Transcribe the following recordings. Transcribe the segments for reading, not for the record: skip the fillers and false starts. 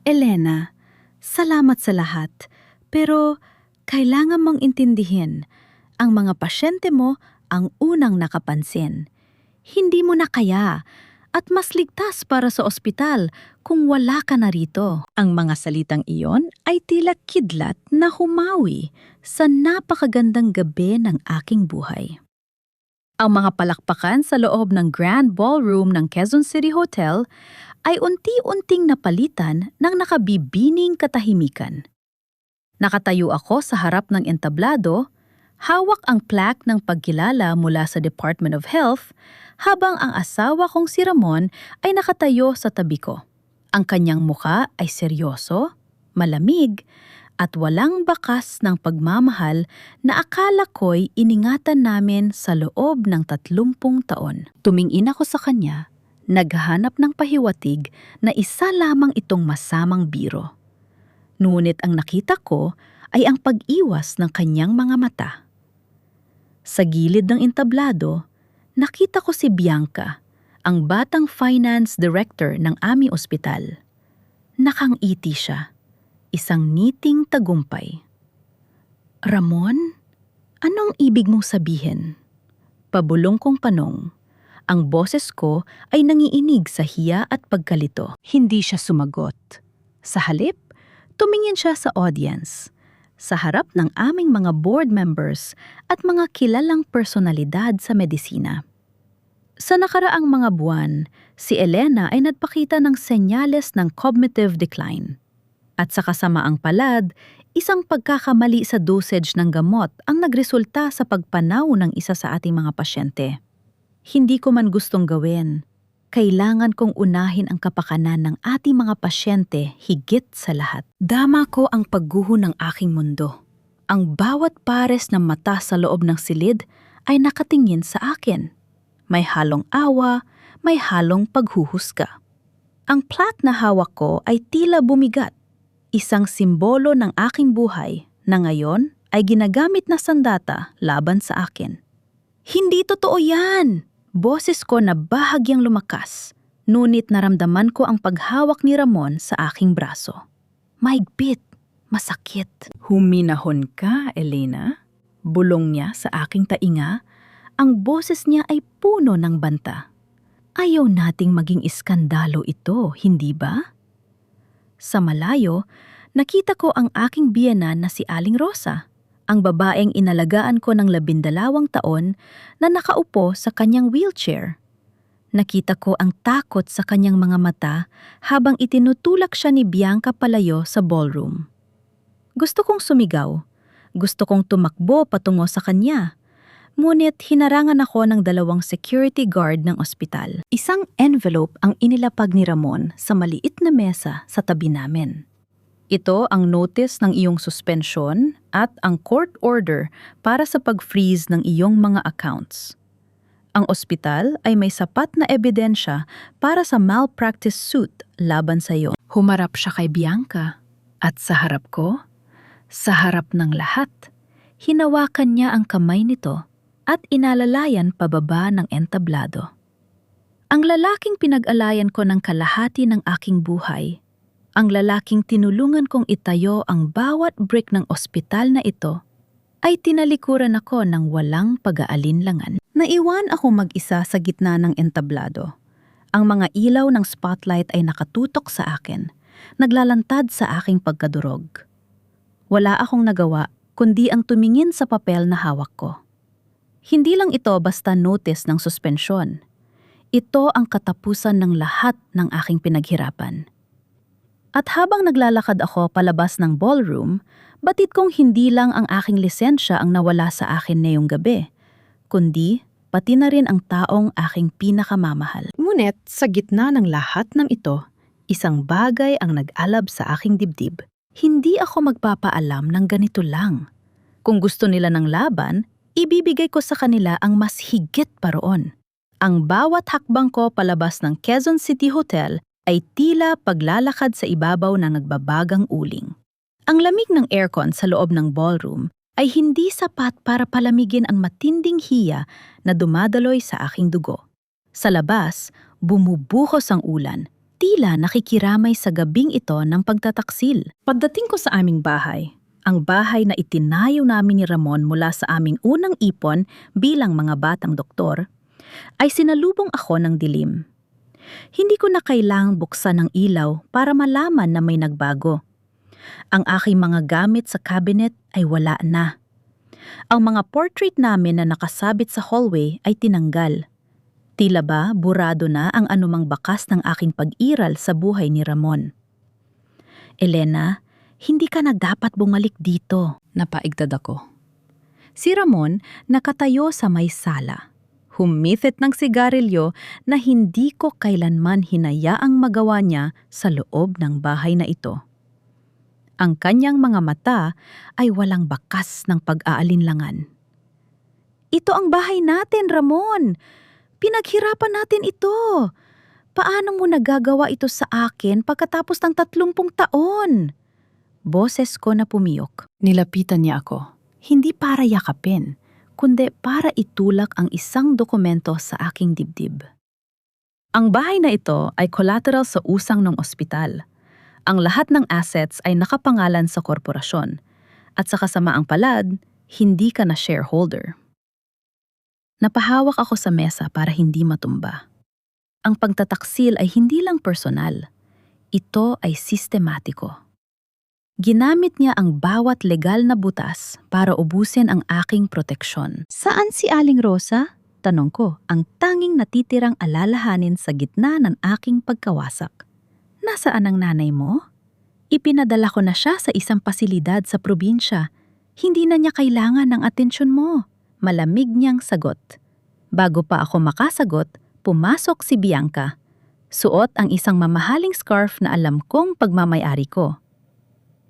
Elena, salamat sa lahat. Pero kailangan mong intindihin, ang mga pasyente mo ang unang nakapansin. Hindi mo na kaya at mas ligtas para sa ospital kung wala ka na rito. Ang mga salitang iyon ay tila kidlat na humawi sa napakagandang gabi ng aking buhay. Ang mga palakpakan sa loob ng Grand Ballroom ng Quezon City Hotel ay unti-unting napalitan ng nakabibining katahimikan. Nakatayo ako sa harap ng entablado, hawak ang plaque ng pagkilala mula sa Department of Health, habang ang asawa kong si Ramon ay nakatayo sa tabi ko. Ang kanyang muka ay seryoso, malamig, at walang bakas ng pagmamahal na akala ko'y iningatan namin sa loob ng 30 taon. Tumingin ako sa kanya, naghahanap ng pahiwatig na isa lamang itong masamang biro. Ngunit ang nakita ko ay ang pag-iwas ng kanyang mga mata. Sa gilid ng entablado, nakita ko si Bianca, ang batang finance director ng aming ospital. Nakangiti siya, isang ngiting tagumpay. Ramon, anong ibig mong sabihin? Pabulong kong panong. Ang boses ko ay nangiinig sa hiya at pagkalito. Hindi siya sumagot. Sa halip, tumingin siya sa audience, sa harap ng aming mga board members at mga kilalang personalidad sa medisina. Sa nakaraang mga buwan, si Elena ay nagpakita ng senyales ng cognitive decline. At sa kasamaang palad, isang pagkakamali sa dosage ng gamot ang nagresulta sa pagpanaw ng isa sa ating mga pasyente. Hindi ko man gustong gawin. Kailangan kong unahin ang kapakanan ng ating mga pasyente higit sa lahat. Dama ko ang pagguho ng aking mundo. Ang bawat pares ng mata sa loob ng silid ay nakatingin sa akin. May halong awa, may halong paghuhusga. Ang plaque na hawak ko ay tila bumigat. Isang simbolo ng aking buhay na ngayon ay ginagamit na sandata laban sa akin. Hindi totoo yan! Boses ko na bahagyang lumakas, ngunit naramdaman ko ang paghawak ni Ramon sa aking braso. Maigpit, masakit. Huminahon ka, Elena? Bulong niya sa aking tainga. Ang boses niya ay puno ng banta. Ayaw nating maging iskandalo ito, hindi ba? Sa malayo, nakita ko ang aking biyenan na si Aling Rosa, ang babaeng inalagaan ko ng 12 taon na nakaupo sa kanyang wheelchair. Nakita ko ang takot sa kanyang mga mata habang itinutulak siya ni Bianca palayo sa ballroom. Gusto kong sumigaw. Gusto kong tumakbo patungo sa kanya. Ngunit hinarangan ako ng 2 security guard ng ospital. Isang envelope ang inilapag ni Ramon sa maliit na mesa sa tabi namin. Ito ang notice ng iyong suspensyon at ang court order para sa pag-freeze ng iyong mga accounts. Ang ospital ay may sapat na ebidensya para sa malpractice suit laban sa iyo. Humarap siya kay Bianca at sa harap ko, sa harap ng lahat, hinawakan niya ang kamay nito at inalalayan pababa ng entablado. Ang lalaking pinag-alayan ko ng kalahati ng aking buhay, ang lalaking tinulungan kong itayo ang bawat brick ng ospital na ito, ay tinalikuran ako ng walang pag-aalinlangan. Naiwan ako mag-isa sa gitna ng entablado. Ang mga ilaw ng spotlight ay nakatutok sa akin, naglalantad sa aking pagkadurog. Wala akong nagawa kundi ang tumingin sa papel na hawak ko. Hindi lang ito basta notice ng suspensyon. Ito ang katapusan ng lahat ng aking pinaghirapan. At habang naglalakad ako palabas ng ballroom, batid kong hindi lang ang aking lisensya ang nawala sa akin ngayong gabi, kundi pati na rin ang taong aking pinakamamahal. Ngunit sa gitna ng lahat ng ito, isang bagay ang nag-alab sa aking dibdib. Hindi ako magpapaalam ng ganito lang. Kung gusto nila ng laban, ibibigay ko sa kanila ang mas higit pa roon. Ang bawat hakbang ko palabas ng Quezon City Hotel ay tila paglalakad sa ibabaw ng nagbabagang uling. Ang lamig ng aircon sa loob ng ballroom ay hindi sapat para palamigin ang matinding hiya na dumadaloy sa aking dugo. Sa labas, bumubuhos ang ulan, tila nakikiramay sa gabing ito ng pagtataksil. Pagdating ko sa aming bahay, ang bahay na itinayo namin ni Ramon mula sa aming unang ipon bilang mga batang doktor, ay sinalubong ako ng dilim. Hindi ko na kailangang buksan ang ilaw para malaman na may nagbago. Ang aking mga gamit sa cabinet ay wala na. Ang mga portrait namin na nakasabit sa hallway ay tinanggal. Tila ba burado na ang anumang bakas ng aking pag-iral sa buhay ni Ramon. Elena, hindi ka na dapat bumalik dito, napaigtad ako. Si Ramon nakatayo sa may sala. Humithit ng sigarilyo na hindi ko kailanman hinayaang magawa niya sa loob ng bahay na ito. Ang kanyang mga mata ay walang bakas ng pag-aalinlangan. Ito ang bahay natin, Ramon! Pinaghirapan natin ito! Paano mo nagagawa ito sa akin pagkatapos ng 30 taon? Boses ko na pumiyok. Nilapitan niya ako. Hindi para yakapin, kundi para itulak ang isang dokumento sa aking dibdib. Ang bahay na ito ay collateral sa usang ng ospital. Ang lahat ng assets ay nakapangalan sa korporasyon. At sa kasamaang palad, hindi ka na shareholder. Napahawak ako sa mesa para hindi matumba. Ang pagtataksil ay hindi lang personal. Ito ay sistematiko. Ginamit niya ang bawat legal na butas para ubusin ang aking proteksyon. Saan si Aling Rosa? Tanong ko, ang tanging natitirang alalahanin sa gitna ng aking pagkawasak. Nasaan ang nanay mo? Ipinadala ko na siya sa isang pasilidad sa probinsya. Hindi na niya kailangan ng atensyon mo. Malamig niyang sagot. Bago pa ako makasagot, pumasok si Bianca. Suot ang isang mamahaling scarf na alam kong pagmamayari ko.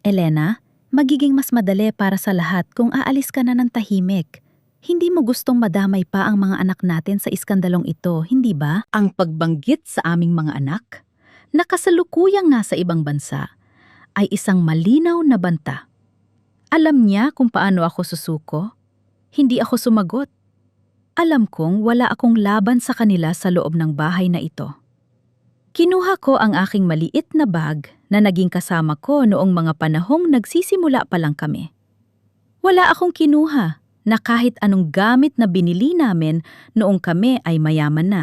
Elena, magiging mas madali para sa lahat kung aalis ka na ng tahimik. Hindi mo gustong madamay pa ang mga anak natin sa iskandalong ito, hindi ba? Ang pagbanggit sa aming mga anak, na kasalukuyang nasa ibang bansa, ay isang malinaw na banta. Alam niya kung paano ako susuko. Hindi ako sumagot. Alam kong wala akong laban sa kanila sa loob ng bahay na ito. Kinuha ko ang aking maliit na bag na naging kasama ko noong mga panahong nagsisimula pa lang kami. Wala akong kinuha na kahit anong gamit na binili namin noong kami ay mayaman na.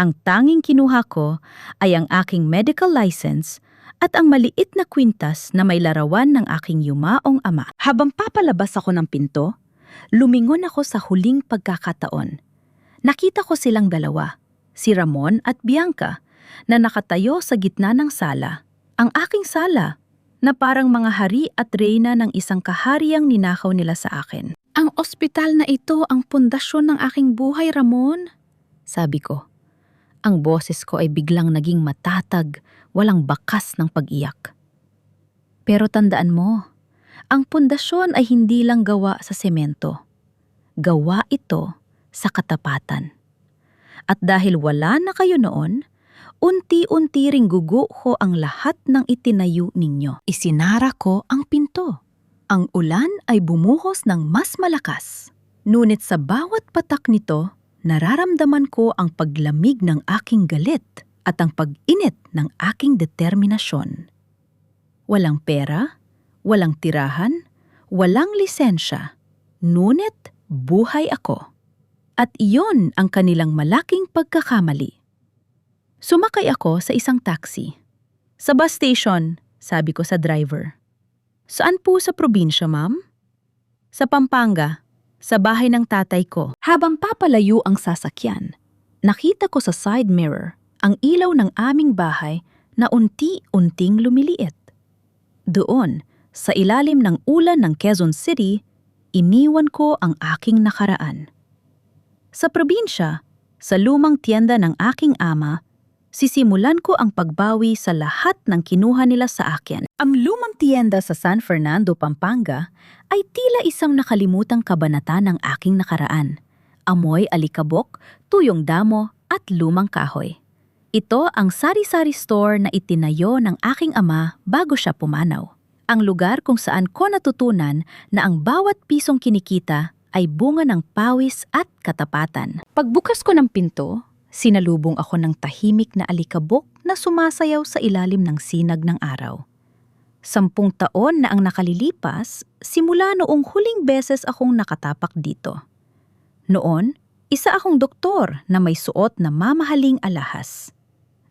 Ang tanging kinuha ko ay ang aking medical license at ang maliit na kwintas na may larawan ng aking yumaong ama. Habang papalabas ako ng pinto, lumingon ako sa huling pagkakataon. Nakita ko silang dalawa, si Ramon at Bianca, na nakatayo sa gitna ng sala. Ang aking sala, na parang mga hari at reyna ng isang kahariang ninakaw nila sa akin. Ang ospital na ito ang pundasyon ng aking buhay, Ramon, sabi ko. Ang boses ko ay biglang naging matatag, walang bakas ng pag-iyak. Pero tandaan mo, ang pundasyon ay hindi lang gawa sa semento. Gawa ito sa katapatan. At dahil wala na kayo noon, unti-unti ring guguho ang lahat ng itinayo ninyo. Isinara ko ang pinto. Ang ulan ay bumuhos ng mas malakas. Ngunit sa bawat patak nito, nararamdaman ko ang paglamig ng aking galit at ang pag-init ng aking determinasyon. Walang pera, walang tirahan, walang lisensya, ngunit buhay ako. At iyon ang kanilang malaking pagkakamali. Sumakay ako sa isang taxi. Sa bus station, sabi ko sa driver. Saan po sa probinsya, ma'am? Sa Pampanga. Sa bahay ng tatay ko. Habang papalayo ang sasakyan, nakita ko sa side mirror ang ilaw ng aming bahay na unti-unting lumiliit. Doon, sa ilalim ng ulan ng Quezon City, iniwan ko ang aking nakaraan. Sa probinsya, sa lumang tienda ng aking ama, sisimulan ko ang pagbawi sa lahat ng kinuha nila sa akin. Ang lumang tienda sa San Fernando, Pampanga, ay tila isang nakalimutang kabanata ng aking nakaraan. Amoy alikabok, tuyong damo at lumang kahoy. Ito ang sari-sari store na itinayo ng aking ama bago siya pumanaw. Ang lugar kung saan ko natutunan na ang bawat pisong kinikita ay bunga ng pawis at katapatan. Pagbukas ko ng pinto, sinalubong ako ng tahimik na alikabok na sumasayaw sa ilalim ng sinag ng araw. 10 taon na ang nakalilipas simula noong huling beses akong nakatapak dito. Noon, isa akong doktor na may suot na mamahaling alahas.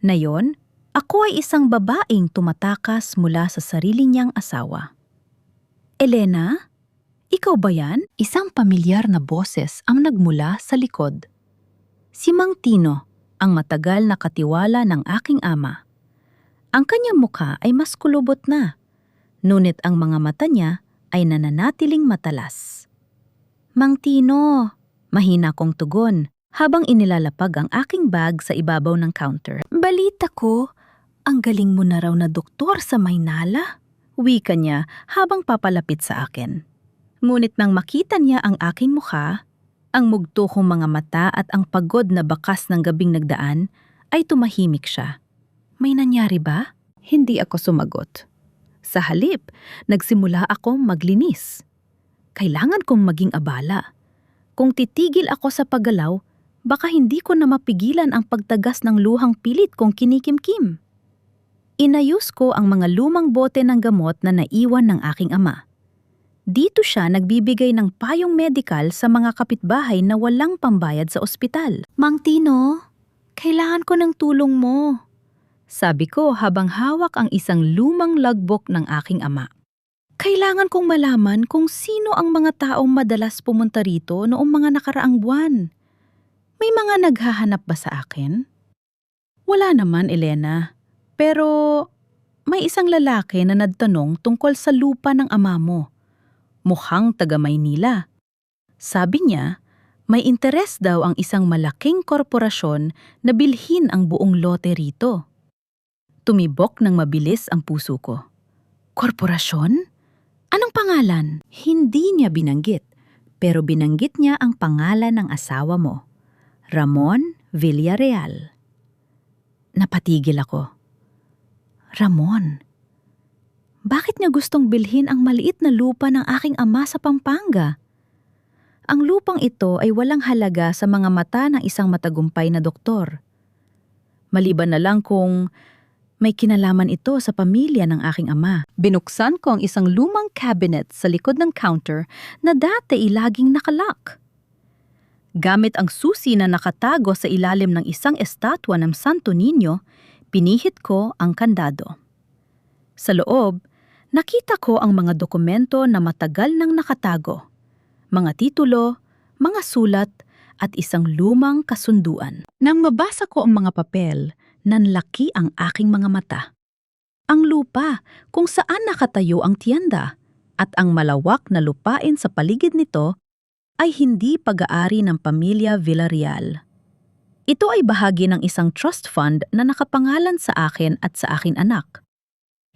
Ngayon, ako ay isang babaeng tumatakas mula sa sarili niyang asawa. Elena, ikaw ba yan? Isang pamilyar na boses ang nagmula sa likod. Si Mang Tino, ang matagal na katiwala ng aking ama. Ang kanyang mukha ay mas kulubot na, ngunit ang mga mata niya ay nananatiling matalas. Mang Tino, mahina kong tugon habang inilalapag ang aking bag sa ibabaw ng counter. Balita ko, ang galing mo na raw na doktor sa Maynala, wika niya habang papalapit sa akin. Ngunit nang makita niya ang aking mukha, ang mugto kong mga mata at ang pagod na bakas ng gabing nagdaan, ay tumahimik siya. May nangyari ba? Hindi ako sumagot. Sa halip, nagsimula akong maglinis. Kailangan kong maging abala. Kung titigil ako sa paggalaw, baka hindi ko na mapigilan ang pagtagas ng luhang pilit kong kinikimkim. Inayos ko ang mga lumang bote ng gamot na naiwan ng aking ama. Dito siya nagbibigay ng payong medikal sa mga kapitbahay na walang pambayad sa ospital. Mang Tino, kailangan ko ng tulong mo, sabi ko habang hawak ang isang lumang logbook ng aking ama. Kailangan kong malaman kung sino ang mga taong madalas pumunta rito noong mga nakaraang buwan. May mga naghahanap ba sa akin? Wala naman, Elena. Pero may isang lalaki na nagtanong tungkol sa lupa ng ama mo. Mukhang taga Maynila. Sabi niya, may interes daw ang isang malaking korporasyon na bilhin ang buong lote rito. Tumibok ng mabilis ang puso ko. Korporasyon? Anong pangalan? Hindi niya binanggit, pero binanggit niya ang pangalan ng asawa mo, Ramon Villarreal. Napatigil ako. Ramon, bakit niya gustong bilhin ang maliit na lupa ng aking ama sa Pampanga? Ang lupang ito ay walang halaga sa mga mata ng isang matagumpay na doktor. Maliban na lang kung may kinalaman ito sa pamilya ng aking ama. Binuksan ko ang isang lumang cabinet sa likod ng counter na dati ay laging nakalock. Gamit ang susi na nakatago sa ilalim ng isang estatwa ng Santo Niño, pinihit ko ang kandado. Sa loob, nakita ko ang mga dokumento na matagal nang nakatago. Mga titulo, mga sulat, at isang lumang kasunduan. Nang mabasa ko ang mga papel, nanlaki ang aking mga mata. Ang lupa kung saan nakatayo ang tiyenda at ang malawak na lupain sa paligid nito ay hindi pag-aari ng pamilya Villarreal. Ito ay bahagi ng isang trust fund na nakapangalan sa akin at sa aking anak.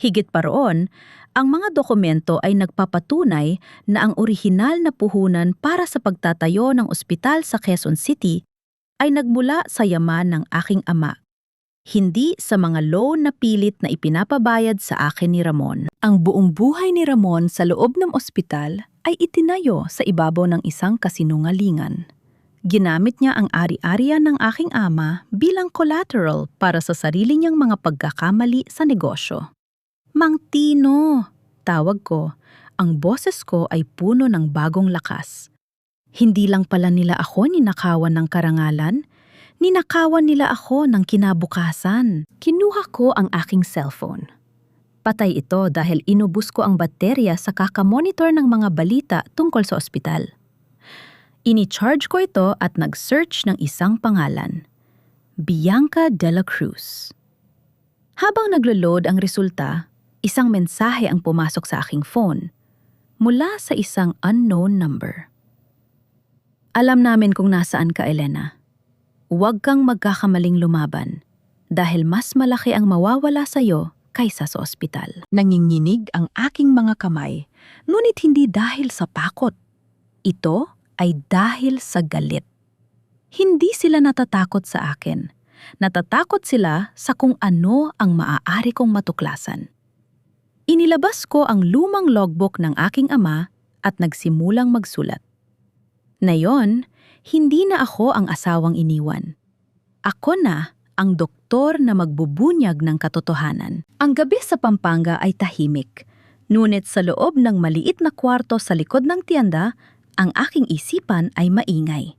Higit pa roon, ang mga dokumento ay nagpapatunay na ang orihinal na puhunan para sa pagtatayo ng ospital sa Quezon City ay nagmula sa yaman ng aking ama, hindi sa mga loan na pilit na ipinapabayad sa akin ni Ramon. Ang buong buhay ni Ramon sa loob ng ospital ay itinayo sa ibabaw ng isang kasinungalingan. Ginamit niya ang ari-arian ng aking ama bilang collateral para sa sarili niyang mga pagkakamali sa negosyo. Mang Tino, tawag ko. Ang boses ko ay puno ng bagong lakas. Hindi lang pala nila ako ninakawan ng karangalan, ninakawan nila ako ng kinabukasan. Kinuha ko ang aking cellphone. Patay ito dahil inubos ko ang baterya sa kakamonitor ng mga balita tungkol sa ospital. Ini-charge ko ito at nag-search ng isang pangalan, Bianca de la Cruz. Habang naglo-load ang resulta, isang mensahe ang pumasok sa aking phone mula sa isang unknown number. Alam namin kung nasaan ka, Elena. Huwag kang magkakamaling lumaban dahil mas malaki ang mawawala sa'yo kaysa sa ospital. Nanginginig ang aking mga kamay, ngunit hindi dahil sa pakot. Ito ay dahil sa galit. Hindi sila natatakot sa akin. Natatakot sila sa kung ano ang maaari kong matuklasan. Inilabas ko ang lumang logbook ng aking ama at nagsimulang magsulat. Ngayon, hindi na ako ang asawang iniwan. Ako na ang doktor na magbubunyag ng katotohanan. Ang gabi sa Pampanga ay tahimik. Ngunit sa loob ng maliit na kwarto sa likod ng tienda, ang aking isipan ay maingay.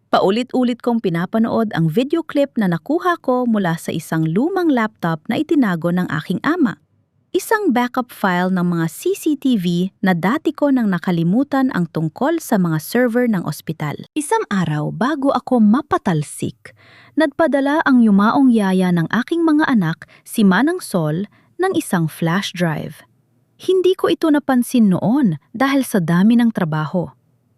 Paulit-ulit kong pinapanood ang video clip na nakuha ko mula sa isang lumang laptop na itinago ng aking ama. Isang backup file ng mga CCTV na dati ko nang nakalimutan ang tungkol sa mga server ng ospital. Isang araw bago ako mapatalsik, nagpadala ang yumaong yaya ng aking mga anak, si Manang Sol, ng isang flash drive. Hindi ko ito napansin noon dahil sa dami ng trabaho.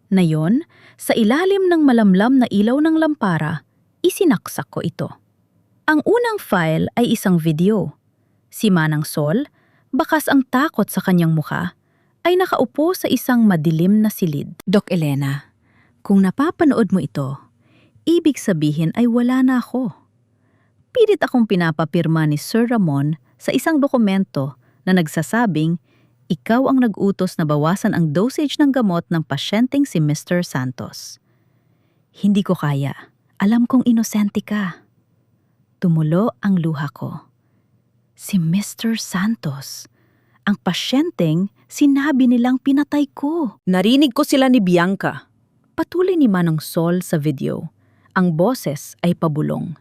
Ngayon, sa ilalim ng malamlam na ilaw ng lampara, isinaksak ko ito. Ang unang file ay isang video. Si Manang Sol, bakas ang takot sa kanyang mukha, ay nakaupo sa isang madilim na silid. Doc Elena, kung napapanood mo ito, ibig sabihin ay wala na ako. Pilit akong pinapapirma ni Sir Ramon sa isang dokumento na nagsasabing ikaw ang nag-utos na bawasan ang dosage ng gamot ng pasyenteng si Mr. Santos. Hindi ko kaya. Alam kong inosente ka. Tumulo ang luha ko. Si Mr. Santos, ang pasyenteng sinabi nilang pinatay ko. Narinig ko sila ni Bianca. Patuloy ni Manang Sol sa video. Ang boses ay pabulong.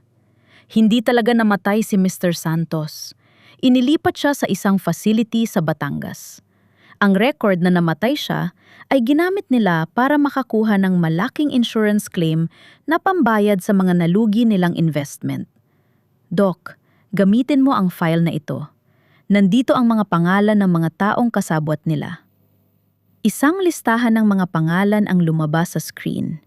Hindi talaga namatay si Mr. Santos. Inilipat siya sa isang facility sa Batangas. Ang record na namatay siya ay ginamit nila para makakuha ng malaking insurance claim na pambayad sa mga nalugi nilang investment. Doc, gamitin mo ang file na ito. Nandito ang mga pangalan ng mga taong kasabwat nila. Isang listahan ng mga pangalan ang lumabas sa screen.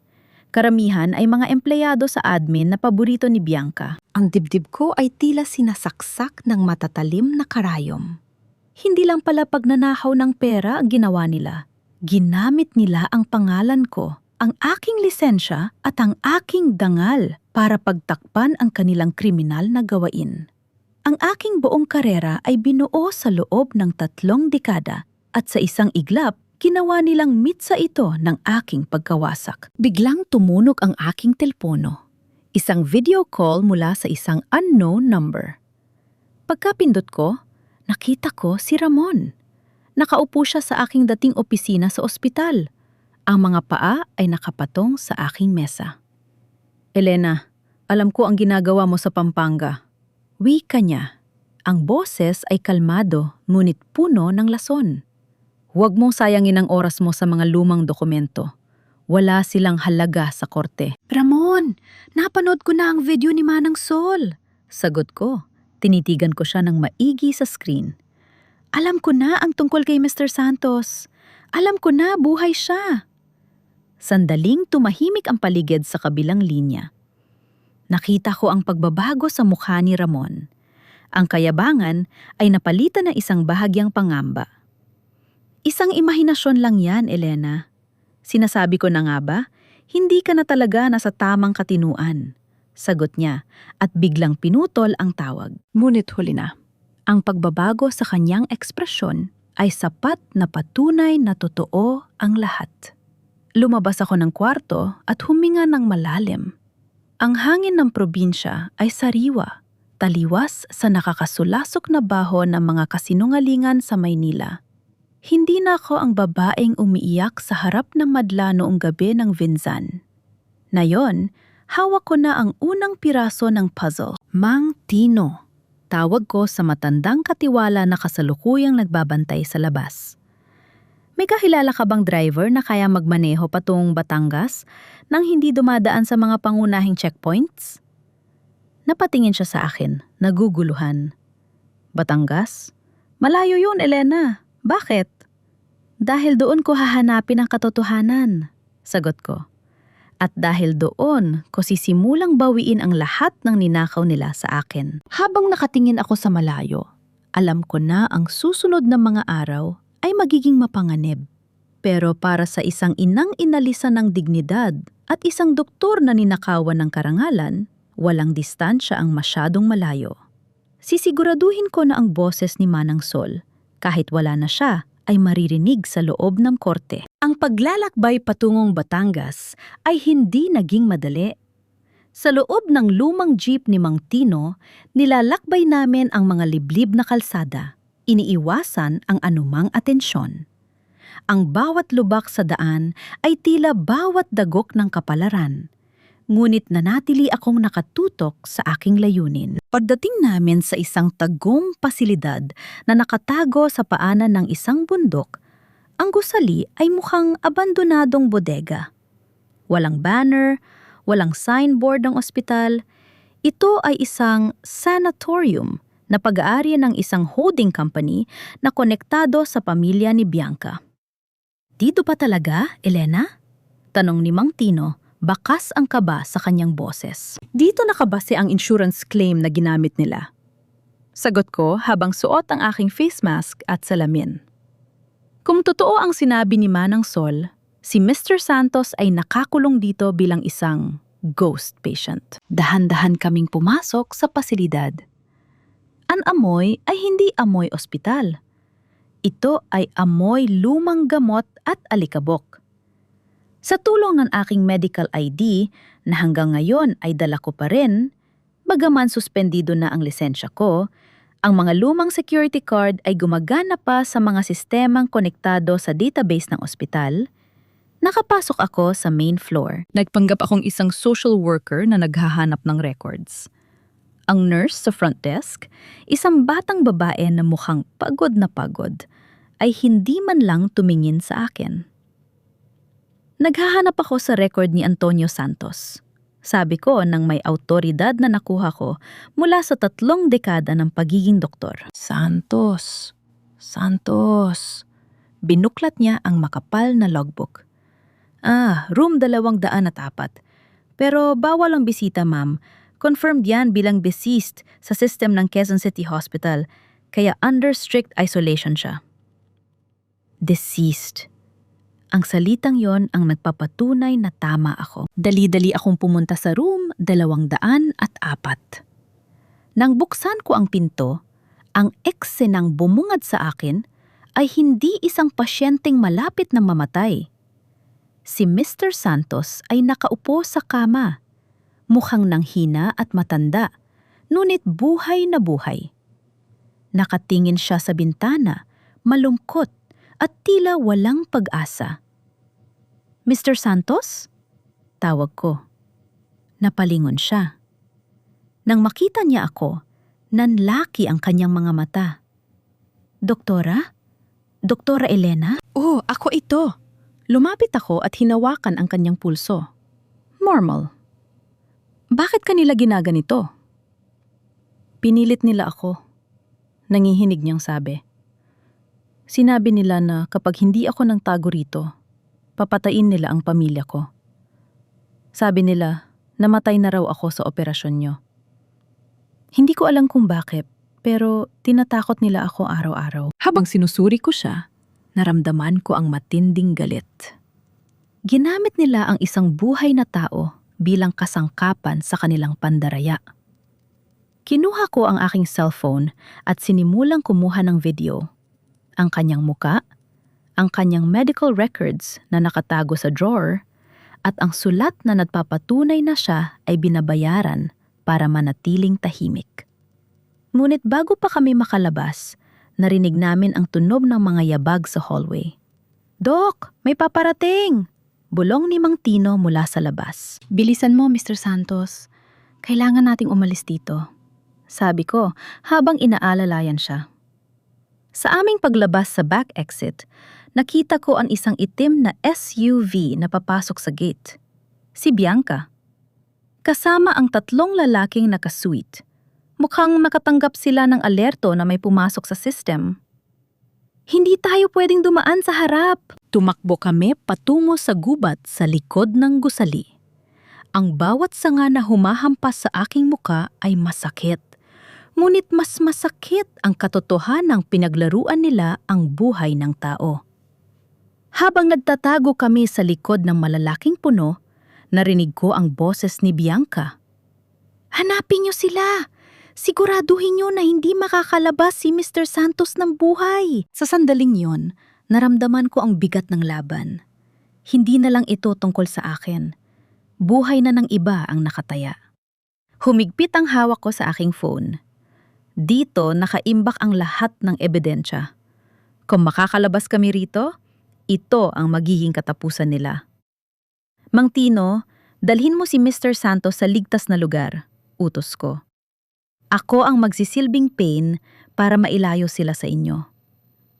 Karamihan ay mga empleyado sa admin na paborito ni Bianca. Ang dibdib ko ay tila sinasaksak ng matatalim na karayom. Hindi lang pala pagnanakaw ng pera ang ginawa nila. Ginamit nila ang pangalan ko, ang aking lisensya at ang aking dangal para pagtakpan ang kanilang kriminal na gawain. Ang aking buong karera ay binuo sa loob ng 3 dekada at sa isang iglap, ginawa nilang mitsa ito ng aking pagkawasak. Biglang tumunog ang aking telepono. Isang video call mula sa isang unknown number. Pagkapindot ko, nakita ko si Ramon. Nakaupo siya sa aking dating opisina sa ospital. Ang mga paa ay nakapatong sa aking mesa. Elena, alam ko ang ginagawa mo sa Pampanga. Wika niya. Ang boses ay kalmado, ngunit puno ng lason. Huwag mong sayangin ang oras mo sa mga lumang dokumento. Wala silang halaga sa korte. Ramon, napanood ko na ang video ni Manang Sol. Sagot ko. Tinitigan ko siya ng maigi sa screen. Alam ko na ang tungkol kay Mr. Santos. Alam ko na buhay siya. Sandaling tumahimik ang paligid sa kabilang linya. Nakita ko ang pagbabago sa mukha ni Ramon. Ang kayabangan ay napalitan ng isang bahagyang pangamba. Isang imahinasyon lang yan, Elena. Sinasabi ko na nga ba, hindi ka na talaga nasa tamang katinuan. Sagot niya at biglang pinutol ang tawag. Ngunit huli na. Ang pagbabago sa kanyang ekspresyon ay sapat na patunay na totoo ang lahat. Lumabas ako ng kwarto at huminga ng malalim. Ang hangin ng probinsya ay sariwa, taliwas sa nakakasulasok na baho ng mga kasinungalingan sa Maynila. Hindi na ako ang babaeng umiiyak sa harap ng madla noong gabi ng Vinzan. Ngayon, hawak ko na ang unang piraso ng puzzle. Mang Tino. Tawag ko sa matandang katiwala na kasalukuyang nagbabantay sa labas. May kahilala ka bang driver na kaya magmaneho patungong Batangas nang hindi dumadaan sa mga pangunahing checkpoints? Napatingin siya sa akin, naguguluhan. Batangas? Malayo yun, Elena. Bakit? Dahil doon ko hahanapin ang katotohanan, sagot ko. At dahil doon ko sisimulang bawiin ang lahat ng ninakaw nila sa akin. Habang nakatingin ako sa malayo, alam ko na ang susunod na mga araw ay magiging mapanganib. Pero para sa isang inang inalisan ng dignidad at isang doktor na ninakawan ng karangalan, walang distansya ang masyadong malayo. Sisiguraduhin ko na ang boses ni Manang Sol, kahit wala na siya, ay maririnig sa loob ng korte. Ang paglalakbay patungong Batangas ay hindi naging madali. Sa loob ng lumang jeep ni Mang Tino, nilalakbay namin ang mga liblib na kalsada. Iniiwasan ang anumang atensyon. Ang bawat lubak sa daan ay tila bawat dagok ng kapalaran. Ngunit nanatili akong nakatutok sa aking layunin. Pagdating namin sa isang tagong pasilidad na nakatago sa paanan ng isang bundok, ang gusali ay mukhang abandonadong bodega. Walang banner, walang signboard ng ospital. Ito ay isang sanatorium na pag-aari ng isang holding company na konektado sa pamilya ni Bianca. Dito pa talaga, Elena? Tanong ni Mang Tino, bakas ang kaba sa kanyang boses. Dito nakabase ang insurance claim na ginamit nila. Sagot ko habang suot ang aking face mask at salamin. Kung totoo ang sinabi ni Manang Sol, si Mr. Santos ay nakakulong dito bilang isang ghost patient. Dahan-dahan kaming pumasok sa pasilidad. Ang amoy ay hindi amoy ospital. Ito ay amoy lumang gamot at alikabok. Sa tulong ng aking medical ID na hanggang ngayon ay dala ko pa rin, bagaman suspendido na ang lisensya ko, ang mga lumang security card ay gumagana pa sa mga sistemang konektado sa database ng ospital. Nakapasok ako sa main floor. Nagpanggap akong isang social worker na naghahanap ng records. Ang nurse sa front desk, isang batang babae na mukhang pagod na pagod, ay hindi man lang tumingin sa akin. Naghahanap ako sa record ni Antonio Santos. Sabi ko nang may autoridad na nakuha ko mula sa 3 dekada ng pagiging doktor. Santos. Binuklat niya ang makapal na logbook. Room 204. Pero bawal ang bisita, ma'am. Confirmed yan bilang deceased sa system ng Quezon City Hospital, kaya under strict isolation siya. Deceased. Ang salitang yon ang nagpapatunay na tama ako. Dali-dali akong pumunta sa room 204. Nang buksan ko ang pinto, ang eksenang bumungad sa akin ay hindi isang pasyenteng malapit na mamatay. Si Mr. Santos ay nakaupo sa kama, mukhang nanghina at matanda, ngunit buhay na buhay. Nakatingin siya sa bintana, malungkot at tila walang pag-asa. Mr. Santos? Tawag ko. Napalingon siya. Nang makita niya ako, nanlaki ang kanyang mga mata. Doktora? Doktora Elena? Oh, ako ito. Lumapit ako at hinawakan ang kanyang pulso. Normal. Bakit kanila ginaganito? Pinilit nila ako. Nangihinig niyang sabi. Sinabi nila na kapag hindi ako nang tago rito, papatayin nila ang pamilya ko. Sabi nila, namatay na raw ako sa operasyon niyo. Hindi ko alam kung bakit, pero tinatakot nila ako araw-araw. Habang sinusuri ko siya, naramdaman ko ang matinding galit. Ginamit nila ang isang buhay na tao bilang kasangkapan sa kanilang pandaraya. Kinuha ko ang aking cellphone at sinimulang kumuha ng video. Ang kanyang muka, ang kanyang medical records na nakatago sa drawer, at ang sulat na nagpapatunay na siya ay binabayaran para manatiling tahimik. Ngunit bago pa kami makalabas, narinig namin ang tunog ng mga yabag sa hallway. "Dok, may paparating!" Bulong ni Mang Tino mula sa labas. "Bilisan mo, Mr. Santos. Kailangan nating umalis dito." Sabi ko habang inaalalayan siya. Sa aming paglabas sa back exit, nakita ko ang isang itim na SUV na papasok sa gate. Si Bianca. Kasama ang 3 lalaking nakasuit. Mukhang nakatanggap sila ng alerto na may pumasok sa system. Hindi tayo pwedeng dumaan sa harap. Tumakbo kami patungo sa gubat sa likod ng gusali. Ang bawat sanga na humahampas sa aking muka ay masakit. Ngunit mas masakit ang katotohanang pinaglaruan nila ang buhay ng tao. Habang nagtatago kami sa likod ng malalaking puno, narinig ko ang boses ni Bianca. "Hanapin niyo sila! Siguraduhin niyo na hindi makakalabas si Mr. Santos ng buhay." Sa sandaling yon, naramdaman ko ang bigat ng laban. Hindi na lang ito tungkol sa akin. Buhay na ng iba ang nakataya. Humigpit ang hawak ko sa aking phone. Dito nakaimbak ang lahat ng ebidensya. Kung makakalabas kami rito, ito ang magiging katapusan nila. Mang Tino, dalhin mo si Mr. Santos sa ligtas na lugar, utos ko. Ako ang magsisilbing pain para mailayo sila sa inyo.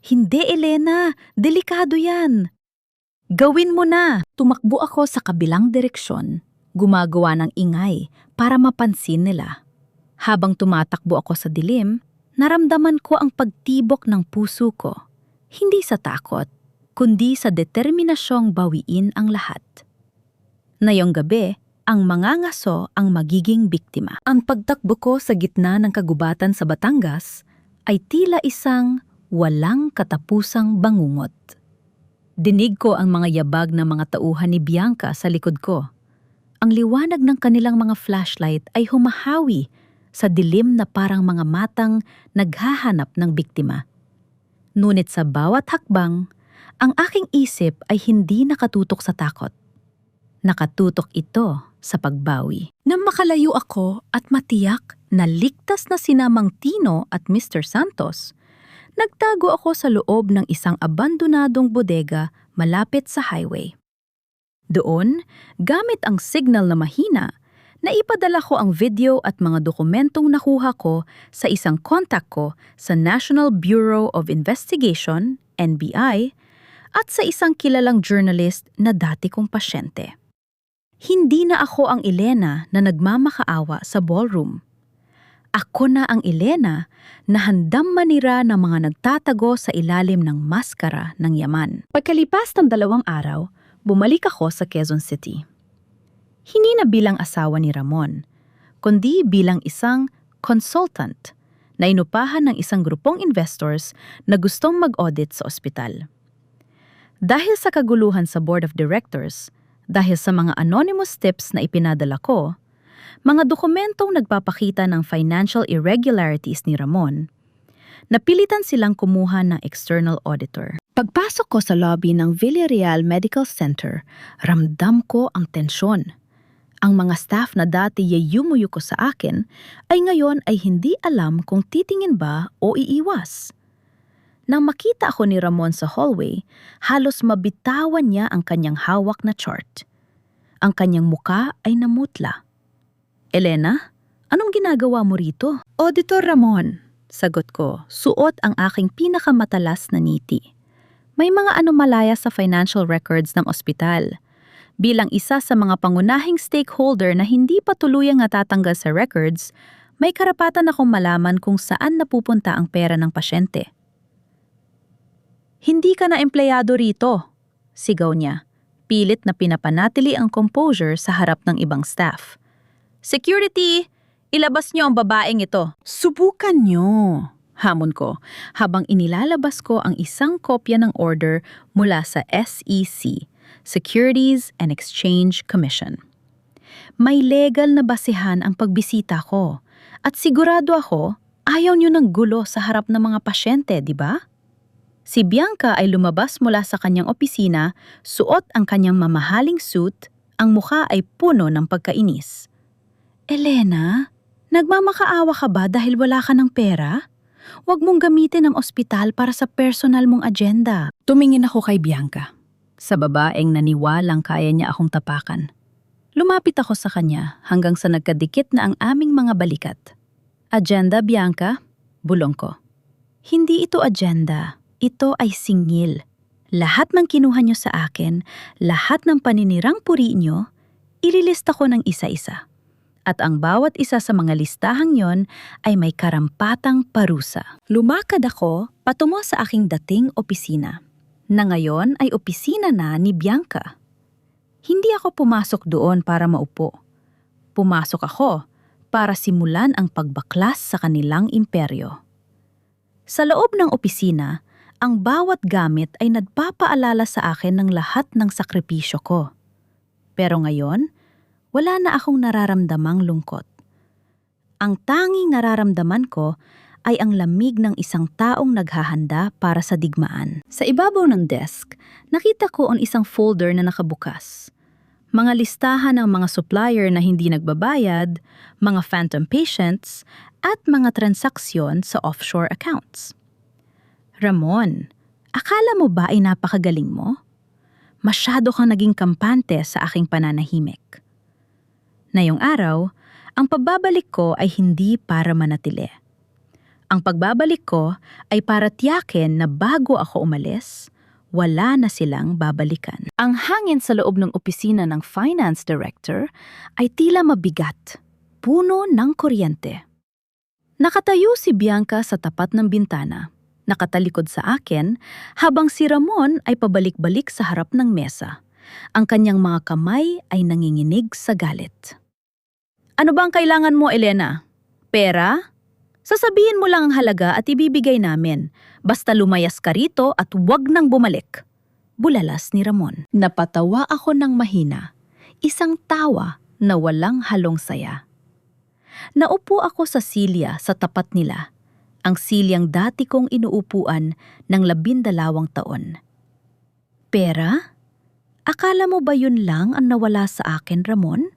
Hindi, Elena. Delikado yan. Gawin mo na. Tumakbo ako sa kabilang direksyon, gumagawa ng ingay para mapansin nila. Habang tumatakbo ako sa dilim, naramdaman ko ang pagtibok ng puso ko. Hindi sa takot, kundi sa determinasyong bawiin ang lahat. Ngayong gabi, ang mga ngaso ang magiging biktima. Ang pagtakbo ko sa gitna ng kagubatan sa Batangas ay tila isang walang katapusang bangungot. Dinig ko ang mga yabag ng mga tauhan ni Bianca sa likod ko. Ang liwanag ng kanilang mga flashlight ay humahawi sa dilim na parang mga matang naghahanap ng biktima. Ngunit sa bawat hakbang, ang aking isip ay hindi nakatutok sa takot. Nakatutok ito sa pagbawi. Nang makalayo ako at matiyak na ligtas na sina Mang Tino at Mr. Santos, nagtago ako sa loob ng isang abandonadong bodega malapit sa highway. Doon, gamit ang signal na mahina, naipadala ko ang video at mga dokumentong nakuha ko sa isang kontak ko sa National Bureau of Investigation, NBI, at sa isang kilalang journalist na dati kong pasyente. Hindi na ako ang Elena na nagmamakaawa sa ballroom. Ako na ang Elena na handang manira ng mga nagtatago sa ilalim ng maskara ng yaman. Pagkalipas ng 2 araw, bumalik ako sa Quezon City. Hindi na bilang asawa ni Ramon, kundi bilang isang consultant na inupahan ng isang grupong investors na gustong mag-audit sa ospital. Dahil sa kaguluhan sa board of directors, dahil sa mga anonymous tips na ipinadala ko, mga dokumentong nagpapakita ng financial irregularities ni Ramon, napilitan silang kumuha ng external auditor. Pagpasok ko sa lobby ng Villarreal Medical Center, ramdam ko ang tensyon. Ang mga staff na dati yayumuyo ko sa akin ay ngayon ay hindi alam kung titingin ba o iiwas. Nang makita ako ni Ramon sa hallway, halos mabitawan niya ang kanyang hawak na chart. Ang kanyang muka ay namutla. Elena, anong ginagawa mo rito? Auditor Ramon, sagot ko, suot ang aking pinakamatalas na niti. May mga anomalaya sa financial records ng ospital. Bilang isa sa mga pangunahing stakeholder na hindi pa tuluyang natatanggal sa records, may karapatan akong malaman kung saan napupunta ang pera ng pasyente. Hindi ka na empleyado rito, sigaw niya. Pilit na pinapanatili ang composure sa harap ng ibang staff. Security, ilabas niyo ang babaeng ito. Subukan niyo, hamon ko, habang inilalabas ko ang isang kopya ng order mula sa SEC, Securities and Exchange Commission. May legal na basehan ang pagbisita ko, at sigurado ako, ayaw niyo ng gulo sa harap ng mga pasyente, di ba? Si Bianca ay lumabas mula sa kanyang opisina, suot ang kanyang mamahaling suit, ang mukha ay puno ng pagkainis. Elena, nagmamakaawa ka ba dahil wala ka ng pera? Huwag mong gamitin ang ospital para sa personal mong agenda. Tumingin ako kay Bianca. Sa babaeng naniwalang kaya niya akong tapakan. Lumapit ako sa kanya hanggang sa nagkadikit na ang aming mga balikat. Agenda, Bianca? Bulong ko. Hindi ito agenda. Ito ay singil. Lahat ng kinuha niyo sa akin, lahat ng paninirang puri niyo, ililista ko ng isa-isa. At ang bawat isa sa mga listahang yon ay may karampatang parusa. Lumakad ako patungo sa aking dating opisina, na ngayon ay opisina na ni Bianca. Hindi ako pumasok doon para maupo. Pumasok ako para simulan ang pagbaklas sa kanilang imperyo. Sa loob ng opisina, ang bawat gamit ay nagpapaalala sa akin ng lahat ng sakripisyo ko. Pero ngayon, wala na akong nararamdamang lungkot. Ang tanging nararamdaman ko ay ang lamig ng isang taong naghahanda para sa digmaan. Sa ibabaw ng desk, nakita ko ang isang folder na nakabukas. Mga listahan ng mga supplier na hindi nagbabayad, mga phantom patients, at mga transaksyon sa offshore accounts. Ramon, akala mo ba ay napakagaling mo? Masyado kang naging kampante sa aking pananahimik. Ngayong araw, ang pagbabalik ko ay hindi para manatili. Ang pagbabalik ko ay para tiyakin na bago ako umalis, wala na silang babalikan. Ang hangin sa loob ng opisina ng finance director ay tila mabigat, puno ng kuryente. Nakatayo si Bianca sa tapat ng bintana, nakatalikod sa akin, habang si Ramon ay pabalik-balik sa harap ng mesa. Ang kanyang mga kamay ay nanginginig sa galit. Ano ba ang kailangan mo, Elena? Pera? Sasabihin mo lang ang halaga at ibibigay namin. Basta lumayas ka rito at huwag nang bumalik. Bulalas ni Ramon. Napatawa ako ng mahina. Isang tawa na walang halong saya. Naupo ako sa silya sa tapat nila. Ang silyang dati kong inuupuan ng 12 taon. Pera? Akala mo ba yun lang ang nawala sa akin, Ramon?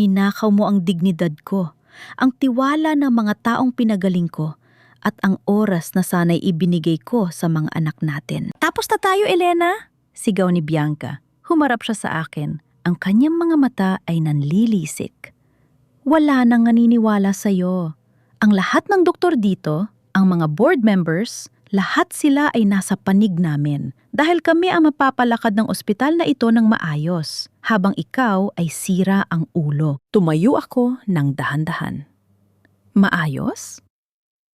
Ninakaw mo ang dignidad ko, ang tiwala ng mga taong pinagaling ko, at ang oras na sana'y ibinigay ko sa mga anak natin. Tapos na tayo, Elena! Sigaw ni Bianca. Humarap siya sa akin. Ang kanyang mga mata ay nanlilisik. Wala nang naniniwala sa'yo. Ang lahat ng doktor dito, ang mga board members, lahat sila ay nasa panig namin. Dahil kami ang mapapalakad ng ospital na ito ng maayos, habang ikaw ay sira ang ulo. Tumayo ako ng dahan-dahan. Maayos?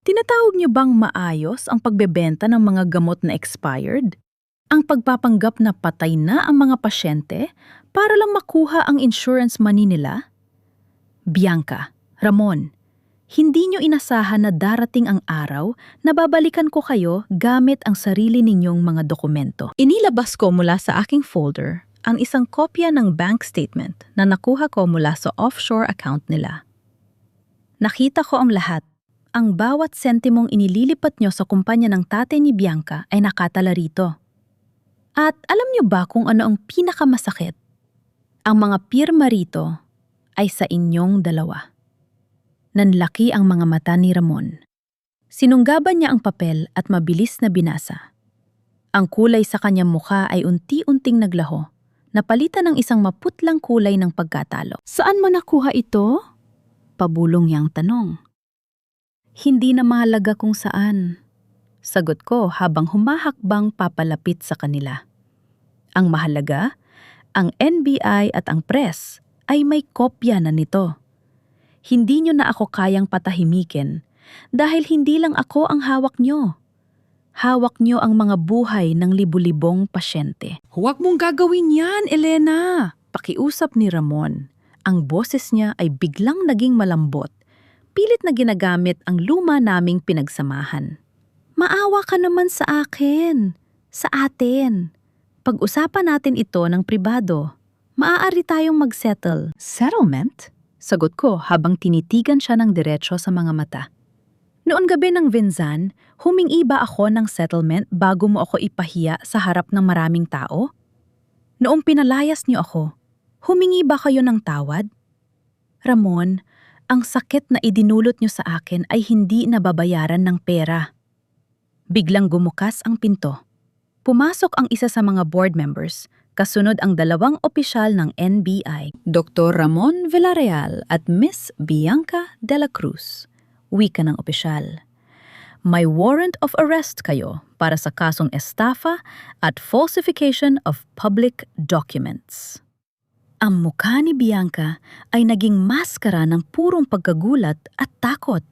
Tinatawag niyo bang maayos ang pagbebenta ng mga gamot na expired? Ang pagpapanggap na patay na ang mga pasyente para lang makuha ang insurance money nila? Bianca, Ramon, hindi niyo inasahan na darating ang araw na babalikan ko kayo gamit ang sarili ninyong mga dokumento. Inilabas ko mula sa aking folder ang isang kopya ng bank statement na nakuha ko mula sa offshore account nila. Nakita ko ang lahat. Ang bawat sentimong inililipat nyo sa kumpanya ng tatay ni Bianca ay nakatala rito. At alam nyo ba kung ano ang pinakamasakit? Ang mga pirma rito ay sa inyong dalawa. Nanlaki ang mga mata ni Ramon. Sinunggaban niya ang papel at mabilis na binasa. Ang kulay sa kanyang mukha ay unti-unting naglaho, napalitan ng isang maputlang kulay ng pagkatalo. Saan mo nakuha ito? Pabulong niyang tanong. Hindi na mahalaga kung saan. Sagot ko habang humahakbang papalapit sa kanila. Ang mahalaga, ang NBI at ang press ay may kopya na nito. Hindi nyo na ako kayang patahimikin dahil hindi lang ako ang hawak nyo. Hawak nyo ang mga buhay ng libu-libong pasyente. Huwag mong gagawin yan, Elena! Pakiusap ni Ramon. Ang boses niya ay biglang naging malambot. Pilit na ginagamit ang luma naming pinagsamahan. Maawa ka naman sa akin. Sa atin. Pag-usapan natin ito ng pribado. Maaari tayong mag-settle. Settlement? Sagot ko habang tinitigan siya ng diretsyo sa mga mata. Noon gabi ng Vinzan, humingi ba ako ng settlement bago mo ako ipahiya sa harap ng maraming tao? Noong pinalayas niyo ako, humingi ba kayo ng tawad? Ramon, ang sakit na idinulot niyo sa akin ay hindi nababayaran ng pera. Biglang gumukas ang pinto. Pumasok ang isa sa mga board members, kasunod ang 2 opisyal ng NBI, Dr. Ramon Villarreal at Miss Bianca de la Cruz. Wika ng opisyal. May warrant of arrest kayo para sa kasong estafa at falsification of public documents. Ang mukha ni Bianca ay naging maskara ng purong pagkagulat at takot.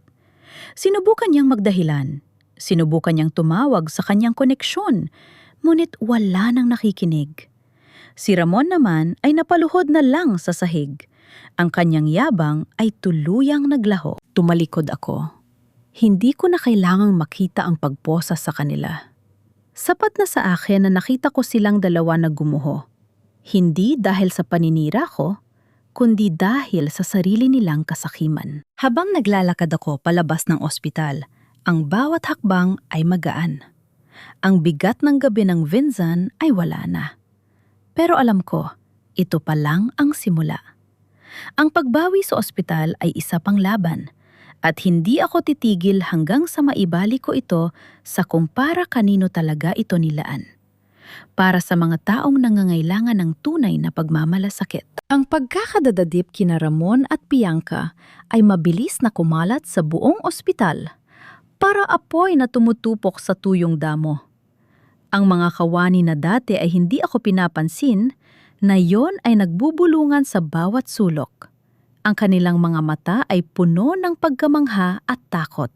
Sinubukan niyang magdahilan. Sinubukan niyang tumawag sa kanyang koneksyon, ngunit wala nang nakikinig. Si Ramon naman ay napaluhod na lang sa sahig. Ang kanyang yabang ay tuluyang naglaho. Tumalikod ako. Hindi ko na kailangang makita ang pagposa sa kanila. Sapat na sa akin na nakita ko silang dalawa na gumuho. Hindi dahil sa paninira ko, kundi dahil sa sarili nilang kasakiman. Habang naglalakad ako palabas ng ospital, ang bawat hakbang ay magaan. Ang bigat ng gabi ng Vinzan ay wala na. Pero alam ko, Ito pa lang ang simula. Ang pagbawi sa ospital ay isa pang laban at hindi ako titigil hanggang sa maibalik ko ito sa kung para kanino talaga ito nilaan. Para sa mga taong nangangailangan ng tunay na pagmamalasakit. Ang pagkakadadadip kina Ramon at Bianca ay mabilis na kumalat sa buong ospital. Para apoy na tumutupok sa tuyong damo. Ang mga kawani na dati ay hindi ako pinapansin, na yon ay nagbubulungan sa bawat sulok. Ang kanilang mga mata ay puno ng pagkamangha at takot.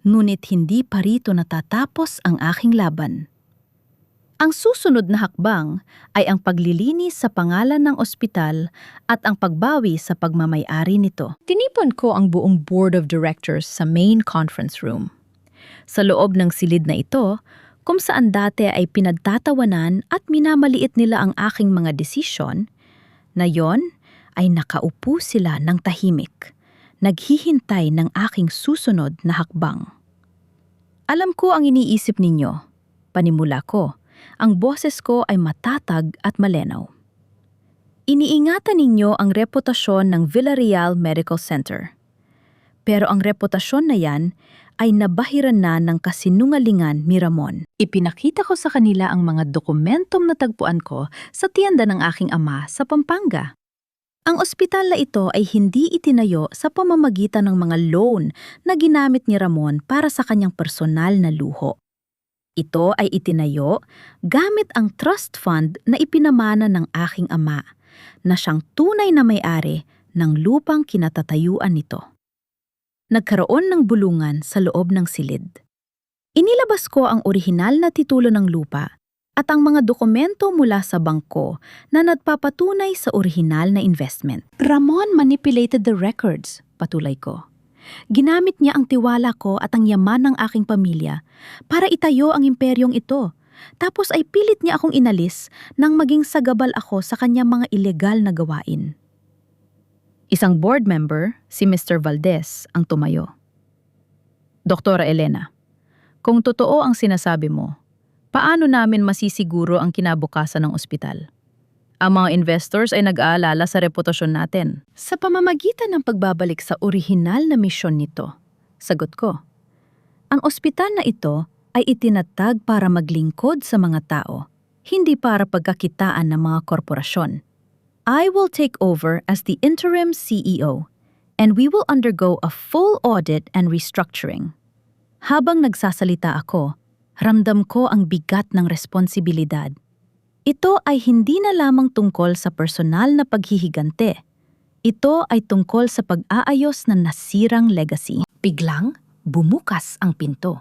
Ngunit hindi pa rito natatapos ang aking laban. Ang susunod na hakbang ay ang paglilinis sa pangalan ng ospital at ang pagbawi sa pagmamay-ari nito. Tinipon ko ang buong board of directors sa main conference room. Sa loob ng silid na ito, kung saan dati ay pinagtatawanan at minamaliit nila ang aking mga desisyon, na yon ay nakaupo sila ng tahimik, naghihintay ng aking susunod na hakbang. Alam ko ang iniisip ninyo, panimula ko. Ang boses ko ay matatag at malinaw. Iniingatan ninyo ang reputasyon ng Villarreal Medical Center. Pero ang reputasyon na yan ay nabahiran na ng kasinungalingan ni Ramon. Ipinakita ko sa kanila ang mga dokumentong natagpuan ko sa tienda ng aking ama sa Pampanga. Ang ospital na ito ay hindi itinayo sa pamamagitan ng mga loan na ginamit ni Ramon para sa kanyang personal na luho. Ito ay itinayo gamit ang trust fund na ipinamana ng aking ama, na siyang tunay na may-ari ng lupang kinatatayuan nito. Nagkaroon ng bulungan sa loob ng silid. Inilabas ko ang orihinal na titulo ng lupa at ang mga dokumento mula sa bangko na nagpapatunay sa orihinal na investment. Ramon manipulated the records, patuloy ko. Ginamit niya ang tiwala ko at ang yaman ng aking pamilya para itayo ang imperyong ito. Tapos ay pilit niya akong inalis nang maging sagabal ako sa kanyang mga ilegal na gawain. Isang board member, si Mr. Valdez, ang tumayo. Doktora Elena, kung totoo ang sinasabi mo, paano namin masisiguro ang kinabukasan ng ospital? Ang mga investors ay nag-aalala sa reputasyon natin. Sa pamamagitan ng pagbabalik sa orihinal na misyon nito, sagot ko. Ang ospital na ito ay itinatag para maglingkod sa mga tao, hindi para pagkakitaan ng mga korporasyon. I will take over as the interim CEO, and we will undergo a full audit and restructuring. Habang nagsasalita ako, ramdam ko ang bigat ng responsibilidad. Ito ay hindi na lamang tungkol sa personal na paghihigante. Ito ay tungkol sa pag-aayos ng nasirang legacy. Biglang, bumukas ang pinto.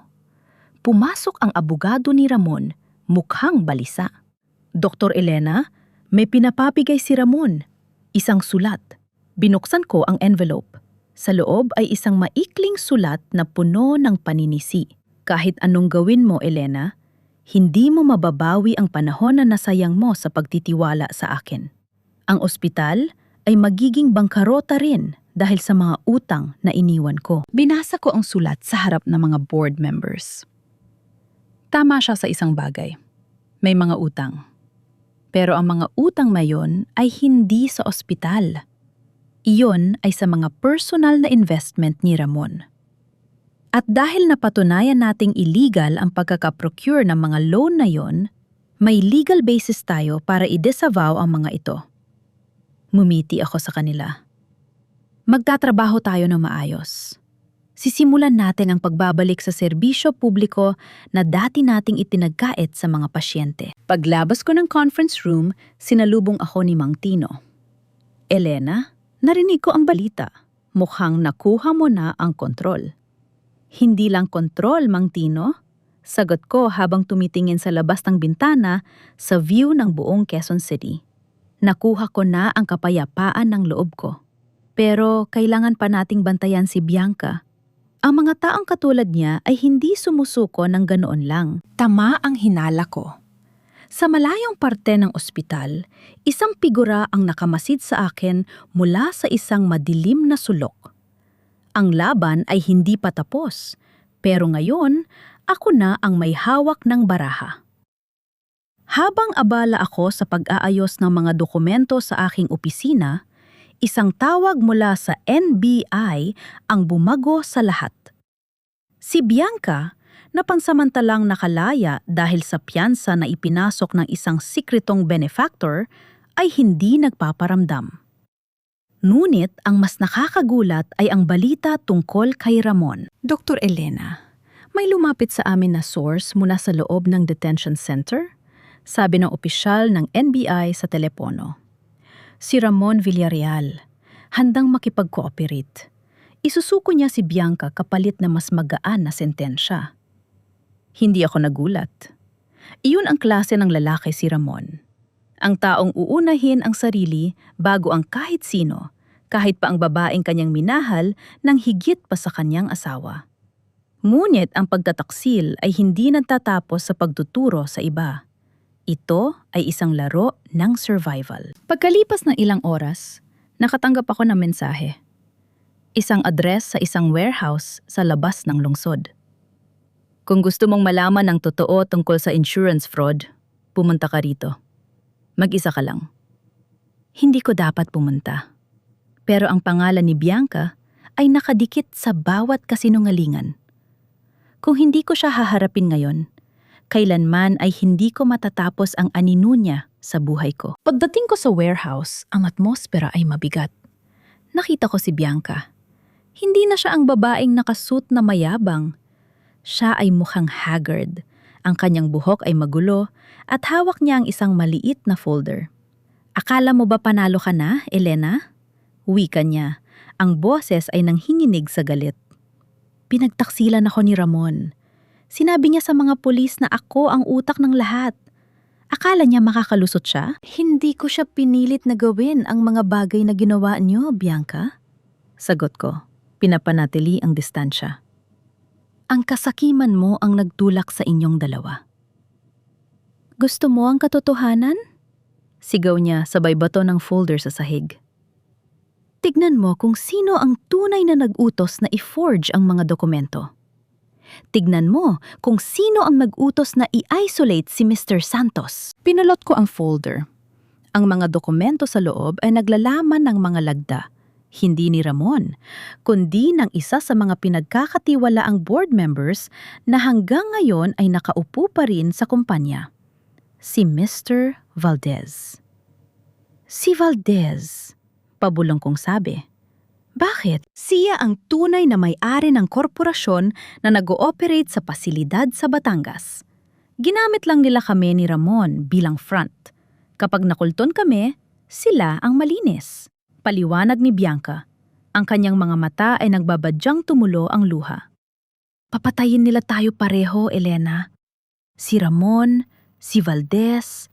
Pumasok ang abogado ni Ramon, mukhang balisa. Dr. Elena, may pinapabigay si Ramon. Isang sulat. Binuksan ko ang envelope. Sa loob ay isang maikling sulat na puno ng paninisi. Kahit anong gawin mo, Elena, hindi mo mababawi ang panahon na nasayang mo sa pagtitiwala sa akin. Ang ospital ay magiging bangkarota rin dahil sa mga utang na iniwan ko. Binasa ko ang sulat sa harap ng mga board members. Tama siya sa isang bagay. May mga utang. Pero ang mga utang na yon ay hindi sa ospital. Iyon ay sa mga personal na investment ni Ramon. At dahil napatunayan nating illegal ang pagkakaprocure ng mga loan na yon, may legal basis tayo para i-disavow ang mga ito. Mumiti ako sa kanila. Magtatrabaho tayo ng maayos. Sisimulan natin ang pagbabalik sa serbisyo publiko na dati nating itinagkait sa mga pasyente. Paglabas ko ng conference room, sinalubong ako ni Mang Tino. Elena, narinig ko ang balita. Mukhang nakuha mo na ang kontrol. Hindi lang kontrol, Mang Tino. Sagot ko habang tumitingin sa labas ng bintana sa view ng buong Quezon City. Nakuha ko na ang kapayapaan ng loob ko. Pero kailangan pa nating bantayan si Bianca. Ang mga taong katulad niya ay hindi sumusuko ng ganoon lang. Tama ang hinala ko. Sa malayong parte ng ospital, isang figura ang nakamasid sa akin mula sa isang madilim na sulok. Ang laban ay hindi pa tapos, pero ngayon, ako na ang may hawak ng baraha. Habang abala ako sa pag-aayos ng mga dokumento sa aking opisina, isang tawag mula sa NBI ang bumago sa lahat. Si Bianca, na pansamantalang nakalaya dahil sa piyansa na ipinasok ng isang sikretong benefactor, ay hindi nagpaparamdam. Ngunit ang mas nakakagulat ay ang balita tungkol kay Ramon. Dr. Elena, may lumapit sa amin na source mula sa loob ng detention center, sabi ng opisyal ng NBI sa telepono. Si Ramon Villarreal, handang makipag-cooperate. Isusuko niya si Bianca kapalit na mas magaan na sentensya. Hindi ako nagulat. Iyon ang klase ng lalaki si Ramon. Ang taong uunahin ang sarili bago ang kahit sino, kahit pa ang babaeng kanyang minahal ng higit pa sa kanyang asawa. Ngunit ang pagtataksil ay hindi nagtatapos sa pagtuturo sa iba. Ito ay isang laro ng survival. Pagkalipas ng ilang oras, nakatanggap ako ng mensahe. Isang address sa isang warehouse sa labas ng lungsod. Kung gusto mong malaman ang totoo tungkol sa insurance fraud, pumunta ka rito. Mag-isa ka lang. Hindi ko dapat pumunta. Pero ang pangalan ni Bianca ay nakadikit sa bawat kasinungalingan. Kung hindi ko siya haharapin ngayon, kailanman ay hindi ko matatapos ang anino niya sa buhay ko. Pagdating ko sa warehouse, ang atmosfera ay mabigat. Nakita ko si Bianca. Hindi na siya ang babaeng nakasuit na mayabang. Siya ay mukhang haggard. Ang kanyang buhok ay magulo at hawak niya ang isang maliit na folder. Akala mo ba panalo ka na, Elena? Wika niya. Ang boses ay nanghinginig sa galit. Pinagtaksilan ako ni Ramon. Sinabi niya sa mga pulis na ako ang utak ng lahat. Akala niya makakalusot siya? Hindi ko siya pinilit na gawin ang mga bagay na ginawa niyo, Bianca. Sagot ko, pinapanatili ang distansya. Ang kasakiman mo ang nagtulak sa inyong dalawa. Gusto mo ang katotohanan? Sigaw niya sabay bato ng folder sa sahig. Tignan mo kung sino ang tunay na nag-utos na i-forge ang mga dokumento. Tignan mo kung sino ang nag-utos na i-isolate si Mr. Santos. Pinulot ko ang folder. Ang mga dokumento sa loob ay naglalaman ng mga lagda. Hindi ni Ramon, kundi ng isa sa mga pinagkakatiwalaang board members na hanggang ngayon ay nakaupo pa rin sa kumpanya. Si Mr. Valdez. Si Valdez, pabulong kong sabi. Bakit? Siya ang tunay na may-ari ng korporasyon na nag-ooperate sa pasilidad sa Batangas. Ginamit lang nila kami ni Ramon bilang front. Kapag nakulton kami, sila ang malinis. Paliwanag ni Bianca. Ang kanyang mga mata ay nagbabadyang tumulo ang luha. Papatayin nila tayo pareho, Elena. Si Ramon, si Valdez,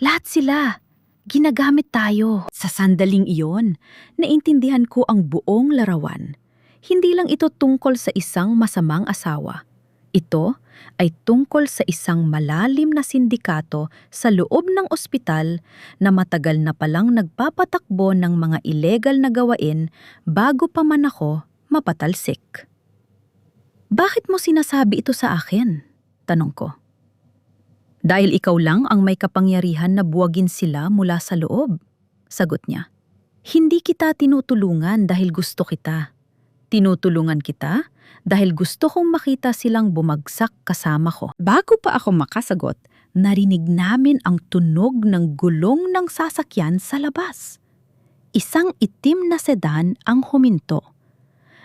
lahat sila. Ginagamit tayo. Sa sandaling iyon, naintindihan ko ang buong larawan. Hindi lang ito tungkol sa isang masamang asawa. Ito ay tungkol sa isang malalim na sindikato sa loob ng ospital na matagal na palang nagpapatakbo ng mga illegal na gawain bago pa man ako mapatalsik. Bakit mo sinasabi ito sa akin? Tanong ko. Dahil ikaw lang ang may kapangyarihan na buwagin sila mula sa loob, sagot niya. Hindi kita tinutulungan dahil gusto kita. Tinutulungan kita dahil gusto kong makita silang bumagsak kasama ko. Bago pa ako makasagot, narinig namin ang tunog ng gulong ng sasakyan sa labas. Isang itim na sedan ang huminto.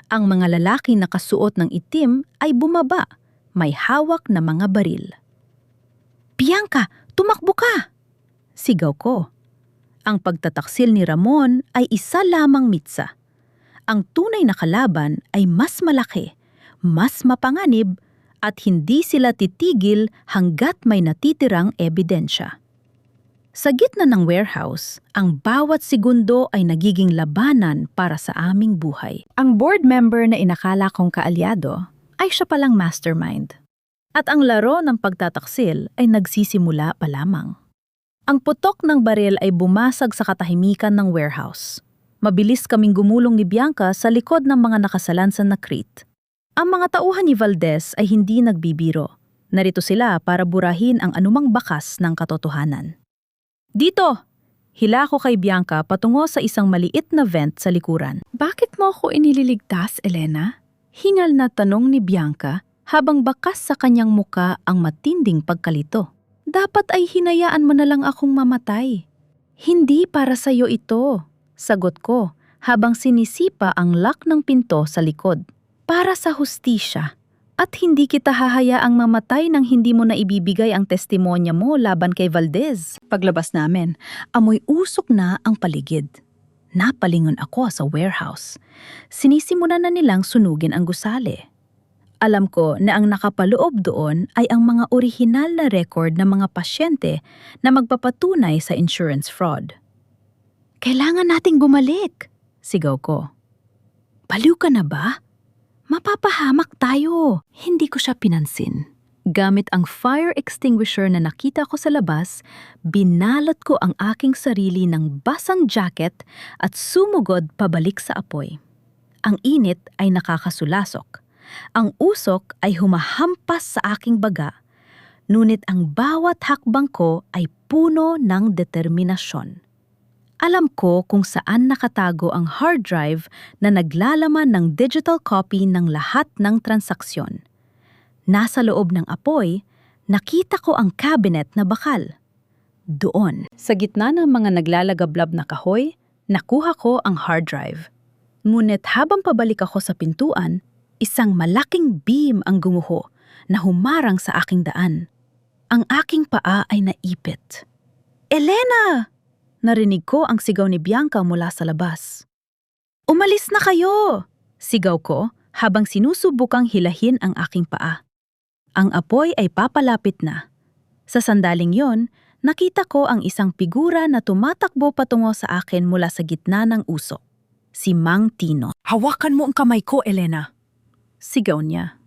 Ang mga lalaki na nakasuot ng itim ay bumaba, may hawak na mga baril. Bianca, tumakbo ka! Sigaw ko. Ang pagtataksil ni Ramon ay isa lamang mitsa. Ang tunay na kalaban ay mas malaki, mas mapanganib, at hindi sila titigil hanggat may natitirang ebidensya. Sa gitna ng warehouse, ang bawat segundo ay nagiging labanan para sa aming buhay. Ang board member na inakala kong kaalyado ay siya palang mastermind. At ang laro ng pagtataksil ay nagsisimula pa lamang. Ang putok ng baril ay bumasag sa katahimikan ng warehouse. Mabilis kaming gumulong ni Bianca sa likod ng mga nakasalansan na crate. Ang mga tauhan ni Valdez ay hindi nagbibiro. Narito sila para burahin ang anumang bakas ng katotohanan. Dito! Hila ko kay Bianca patungo sa isang maliit na vent sa likuran. Bakit mo ako inililigtas, Elena? Hingal na tanong ni Bianca habang bakas sa kanyang muka ang matinding pagkalito. Dapat ay hinayaan mo na lang akong mamatay. Hindi para sa'yo ito, sagot ko habang sinisipa ang lock ng pinto sa likod. Para sa hustisya. At hindi kita hahayaang mamatay nang hindi mo na ibibigay ang testimonya mo laban kay Valdez. Paglabas namin, amoy usok na ang paligid. Napalingon ako sa warehouse. Sinisimulan na nilang sunugin ang gusali. Alam ko na ang nakapaloob doon ay ang mga orihinal na record ng mga pasyente na magpapatunay sa insurance fraud. Kailangan nating bumalik, sigaw ko. Baliw ka na ba? Mapapahamak tayo. Hindi ko siya pinansin. Gamit ang fire extinguisher na nakita ko sa labas, binalot ko ang aking sarili ng basang jacket at sumugod pabalik sa apoy. Ang init ay nakakasulasok. Ang usok ay humahampas sa aking baga, ngunit ang bawat hakbang ko ay puno ng determinasyon. Alam ko kung saan nakatago ang hard drive na naglalaman ng digital copy ng lahat ng transaksyon. Nasa loob ng apoy, nakita ko ang cabinet na bakal. Doon, sa gitna ng mga naglalagablab na kahoy, nakuha ko ang hard drive. Ngunit habang pabalik ako sa pintuan, isang malaking beam ang gumuho na humarang sa aking daan. Ang aking paa ay naipit. Elena! Narinig ko ang sigaw ni Bianca mula sa labas. Umalis na kayo! Sigaw ko habang sinusubukang hilahin ang aking paa. Ang apoy ay papalapit na. Sa sandaling yon, nakita ko ang isang figura na tumatakbo patungo sa akin mula sa gitna ng usok. Si Mang Tino. Hawakan mo ang kamay ko, Elena! Sigaw niya.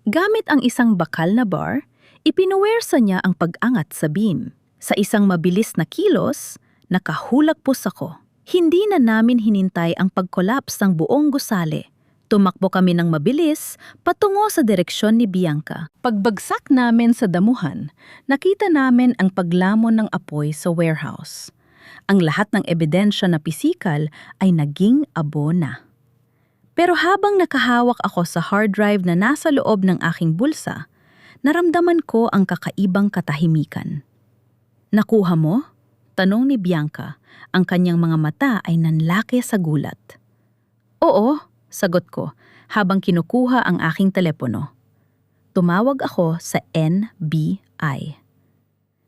Gamit ang isang bakal na bar, ipinuwersa niya ang pag-angat sa beam. Sa isang mabilis na kilos, nakahulagpos ako. Hindi na namin hinintay ang pag-collapse ng buong gusali. Tumakbo kami ng mabilis patungo sa direksyon ni Bianca. Pagbagsak namin sa damuhan, nakita namin ang paglamon ng apoy sa warehouse. Ang lahat ng ebidensya na pisikal ay naging abo na. Pero habang nakahawak ako sa hard drive na nasa loob ng aking bulsa, naramdaman ko ang kakaibang katahimikan. Nakuha mo? Tanong ni Bianca, ang kanyang mga mata ay nanlaki sa gulat. Oo, sagot ko, habang kinukuha ang aking telepono. Tumawag ako sa NBI.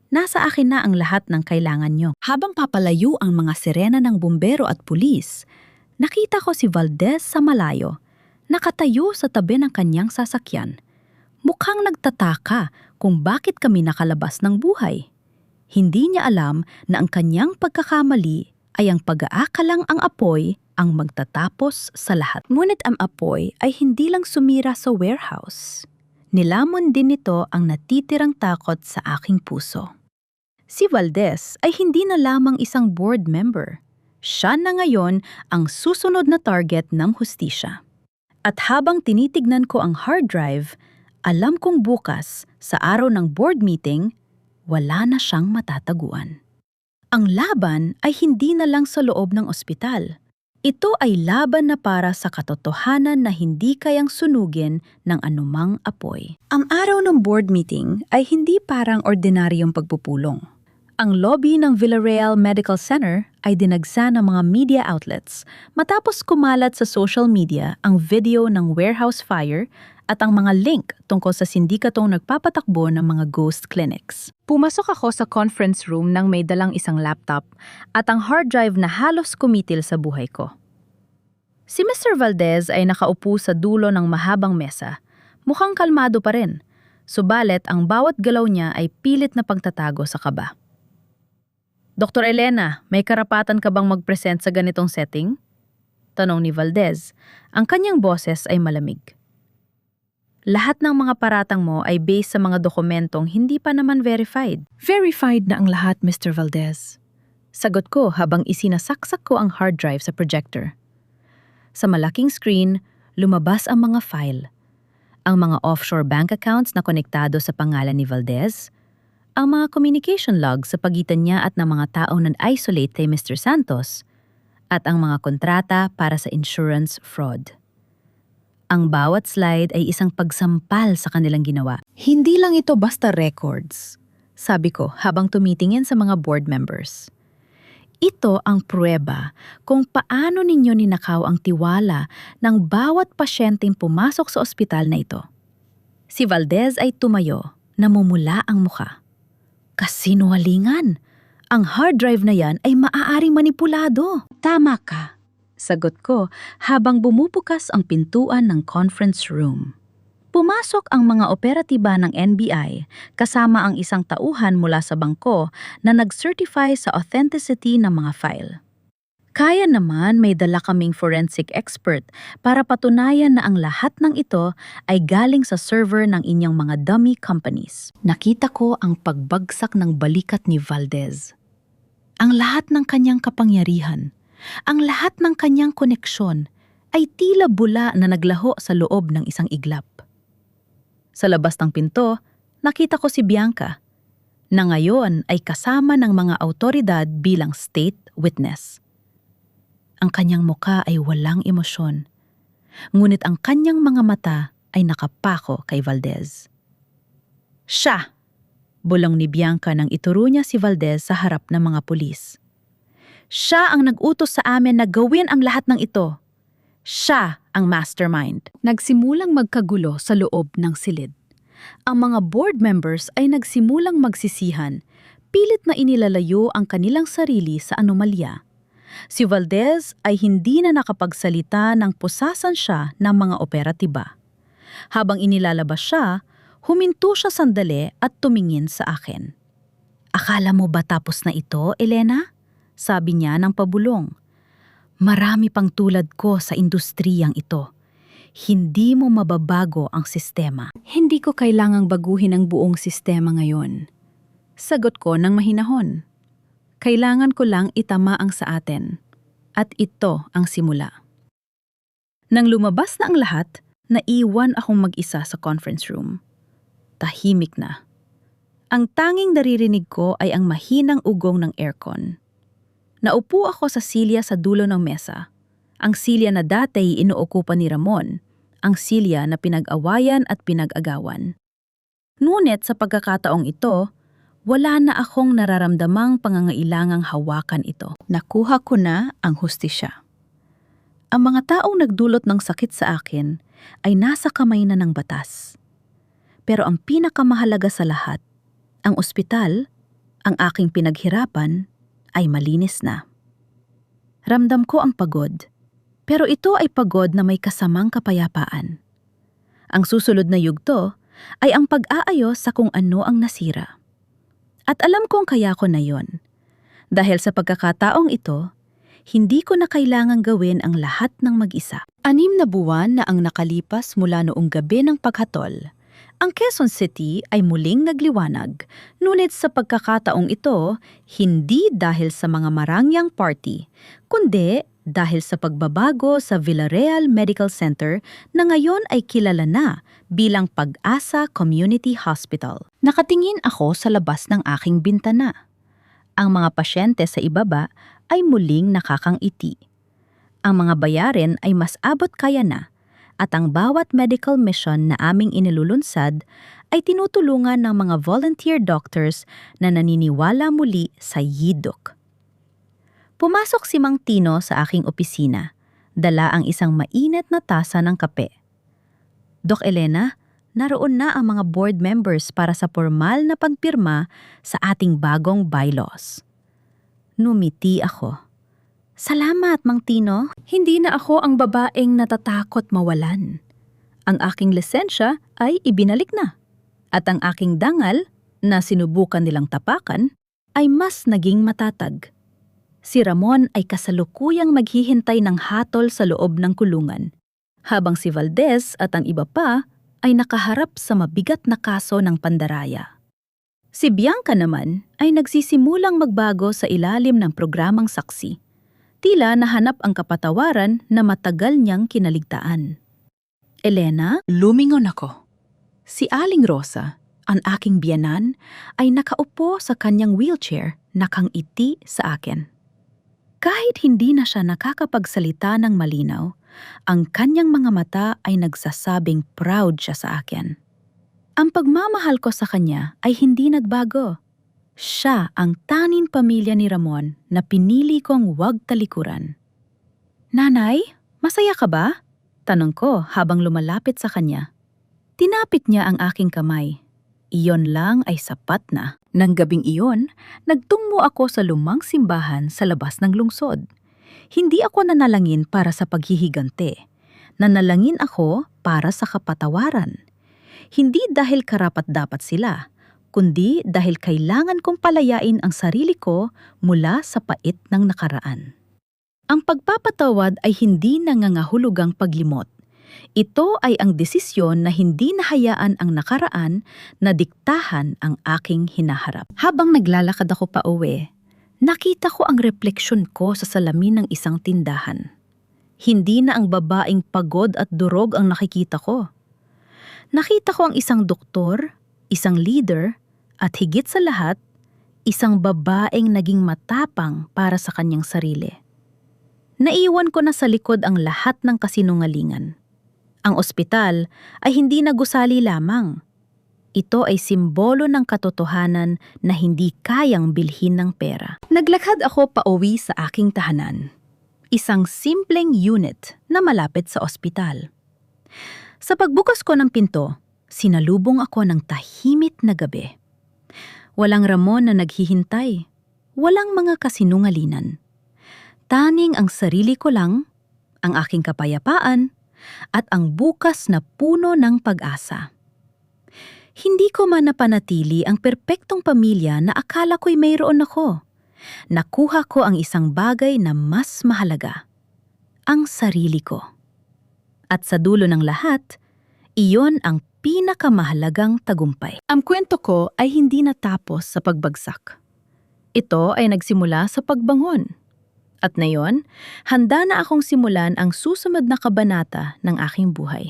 Nasa akin na ang lahat ng kailangan nyo. Habang papalayo ang mga sirena ng bumbero at pulis, nakita ko si Valdez sa malayo, nakatayo sa tabi ng kanyang sasakyan. Mukhang nagtataka kung bakit kami nakalabas ng buhay. Hindi niya alam na ang kanyang pagkakamali ay ang pag-aakalang ang apoy ang magtatapos sa lahat. Ngunit ang apoy ay hindi lang sumira sa warehouse. Nilamon din nito ang natitirang takot sa aking puso. Si Valdez ay hindi na lamang isang board member. Siya na ngayon ang susunod na target ng hustisya. At habang tinitignan ko ang hard drive, alam kong bukas, sa araw ng board meeting, wala na siyang matataguan. Ang laban ay hindi na lang sa loob ng ospital. Ito ay laban na para sa katotohanan na hindi kayang sunugin ng anumang apoy. Ang araw ng board meeting ay hindi parang ordinaryong pagpupulong. Ang lobby ng Villarreal Medical Center ay dinagsa ng mga media outlets matapos kumalat sa social media ang video ng warehouse fire at ang mga link tungkol sa sindikatong nagpapatakbo ng mga ghost clinics. Pumasok ako sa conference room nang may dalang isang laptop at ang hard drive na halos kumitil sa buhay ko. Si Mr. Valdez ay nakaupo sa dulo ng mahabang mesa. Mukhang kalmado pa rin, subalit ang bawat galaw niya ay pilit na pagtatago sa kaba. Dr. Elena, may karapatan ka bang mag-present sa ganitong setting? Tanong ni Valdez. Ang kanyang boses ay malamig. Lahat ng mga paratang mo ay based sa mga dokumentong hindi pa naman verified. Verified na ang lahat, Mr. Valdez. Sagot ko habang isinasaksak ko ang hard drive sa projector. Sa malaking screen, lumabas ang mga file. Ang mga offshore bank accounts na konektado sa pangalan ni Valdez, ang mga communication logs sa pagitan niya at ng mga taong nan-isolate kay Mr. Santos, at ang mga kontrata para sa insurance fraud. Ang bawat slide ay isang pagsampal sa kanilang ginawa. Hindi lang ito basta records, sabi ko habang tumitingin sa mga board members. Ito ang pruweba kung paano ninyo ninakaw ang tiwala ng bawat pasyenteng pumasok sa ospital na ito. Si Valdez ay tumayo, namumula ang muka. Kasinungalingan! Ang hard drive na yan ay maaaring manipulado. Tama ka, sagot ko habang bumubukas ang pintuan ng conference room. Pumasok ang mga operatiba ng NBI kasama ang isang tauhan mula sa bangko na nag-certify sa authenticity ng mga file. Kaya naman may dala kaming forensic expert para patunayan na ang lahat ng ito ay galing sa server ng inyong mga dummy companies. Nakita ko ang pagbagsak ng balikat ni Valdez. Ang lahat ng kanyang kapangyarihan, ang lahat ng kanyang koneksyon ay tila bula na naglaho sa loob ng isang iglap. Sa labas ng pinto, nakita ko si Bianca, na ngayon ay kasama ng mga awtoridad bilang state witness. Ang kanyang muka ay walang emosyon, ngunit ang kanyang mga mata ay nakapako kay Valdez. Siya! Bulong ni Bianca nang ituro niya si Valdez sa harap ng mga pulis. Siya ang nag-utos sa amin na gawin ang lahat ng ito. Siya ang mastermind. Nagsimulang magkagulo sa loob ng silid. Ang mga board members ay nagsimulang magsisihan, pilit na inilalayo ang kanilang sarili sa anomalya. Si Valdez ay hindi na nakapagsalita nang pusasan siya ng mga operatiba. Habang inilalabas siya, huminto siya sandali at tumingin sa akin. Akala mo ba tapos na ito, Elena? Sabi niya ng pabulong. Marami pang tulad ko sa industriyang ito. Hindi mo mababago ang sistema. Hindi ko kailangang baguhin ang buong sistema ngayon. Sagot ko ng mahinahon. Kailangan ko lang itama ang sa atin. At ito ang simula. Nang lumabas na ang lahat, naiwan akong mag-isa sa conference room. Tahimik na. Ang tanging naririnig ko ay ang mahinang ugong ng aircon. Naupo ako sa silya sa dulo ng mesa. Ang silya na dati inuokupan ni Ramon, ang silya na pinag-awayan at pinag-agawan. Ngunit sa pagkakataong ito, wala na akong nararamdamang pangangailangang hawakan ito. Nakuha ko na ang hustisya. Ang mga taong nagdulot ng sakit sa akin ay nasa kamay na ng batas. Pero ang pinakamahalaga sa lahat, ang ospital, ang aking pinaghirapan, ay malinis na. Ramdam ko ang pagod, pero ito ay pagod na may kasamang kapayapaan. Ang susunod na yugto ay ang pag-aayos sa kung ano ang nasira. At alam kong kaya ko na yon. Dahil sa pagkakataong ito, hindi ko na kailangang gawin ang lahat ng mag-isa. 6 na buwan na ang nakalipas mula noong gabi ng paghatol. Ang Quezon City ay muling nagliwanag, ngunit sa pagkakataong ito, hindi dahil sa mga marangyang party, kundi dahil sa pagbabago sa Villarreal Medical Center na ngayon ay kilala na bilang Pag-asa Community Hospital. Nakatingin ako sa labas ng aking bintana. Ang mga pasyente sa ibaba ay muling nakakangiti. Ang mga bayarin ay mas abot kaya na, at ang bawat medical mission na aming inilulunsad ay tinutulungan ng mga volunteer doctors na naniniwala muli sa YIDOC. Pumasok si Mang Tino sa aking opisina, dala ang isang mainit na tasa ng kape. Doc Elena, naroon na ang mga board members para sa formal na pagpirma sa ating bagong bylaws. Numiti ako. Salamat, Mang Tino. Hindi na ako ang babaeng natatakot mawalan. Ang aking lisensya ay ibinalik na. At ang aking dangal, na sinubukan nilang tapakan, ay mas naging matatag. Si Ramon ay kasalukuyang maghihintay ng hatol sa loob ng kulungan, habang si Valdez at ang iba pa ay nakaharap sa mabigat na kaso ng pandaraya. Si Bianca naman ay nagsisimulang magbago sa ilalim ng programang saksi. Tila nahanap ang kapatawaran na matagal niyang kinaligtaan. Elena, Lumingon ako. Si Aling Rosa, ang aking biyanan, ay nakaupo sa kanyang wheelchair, nakangiti sa akin. Kahit hindi na siya nakakapagsalita ng malinaw, ang kanyang mga mata ay nagsasabing proud siya sa akin. Ang pagmamahal ko sa kanya ay hindi nagbago. Siya ang tanging pamilya ni Ramon na pinili kong huwag talikuran. Nanay, masaya ka ba? Tanong ko habang lumalapit sa kanya. Tinapit niya ang aking kamay. Iyon lang ay sapat na. Nang gabing iyon, nagtungo ako sa lumang simbahan sa labas ng lungsod. Hindi ako nanalangin para sa paghihigante. Nanalangin ako para sa kapatawaran. Hindi dahil karapat-dapat sila, kundi dahil kailangan kong palayain ang sarili ko mula sa pait ng nakaraan. Ang pagpapatawad ay hindi nangangahulugang paglimot. Ito ay ang desisyon na hindi nahayaan ang nakaraan na diktahan ang aking hinaharap. Habang naglalakad ako pa uwi, nakita ko ang refleksyon ko sa salamin ng isang tindahan. Hindi na ang babaeng pagod at durog ang nakikita ko. Nakita ko ang isang doktor, isang leader, at higit sa lahat, isang babaeng naging matapang para sa kanyang sarili. Naiwan ko na sa likod ang lahat ng kasinungalingan. Ang ospital ay hindi nagusali lamang. Ito ay simbolo ng katotohanan na hindi kayang bilhin ng pera. Naglakad ako pauwi sa aking tahanan. Isang simpleng unit na malapit sa ospital. Sa pagbukas ko ng pinto, sinalubong ako ng tahimik na gabi. Walang Ramon na naghihintay. Walang mga kasinungalinan. Tanging ang sarili ko lang, ang aking kapayapaan, at ang bukas na puno ng pag-asa. Hindi ko man napanatili ang perpektong pamilya na akala ko'y mayroon ako. Nakuha ko ang isang bagay na mas mahalaga, ang sarili ko. At sa dulo ng lahat, iyon ang pinakamahalagang tagumpay. Ang kwento ko ay hindi natapos sa pagbagsak. Ito ay nagsimula sa pagbangon. At ngayon, handa na akong simulan ang susunod na kabanata ng aking buhay.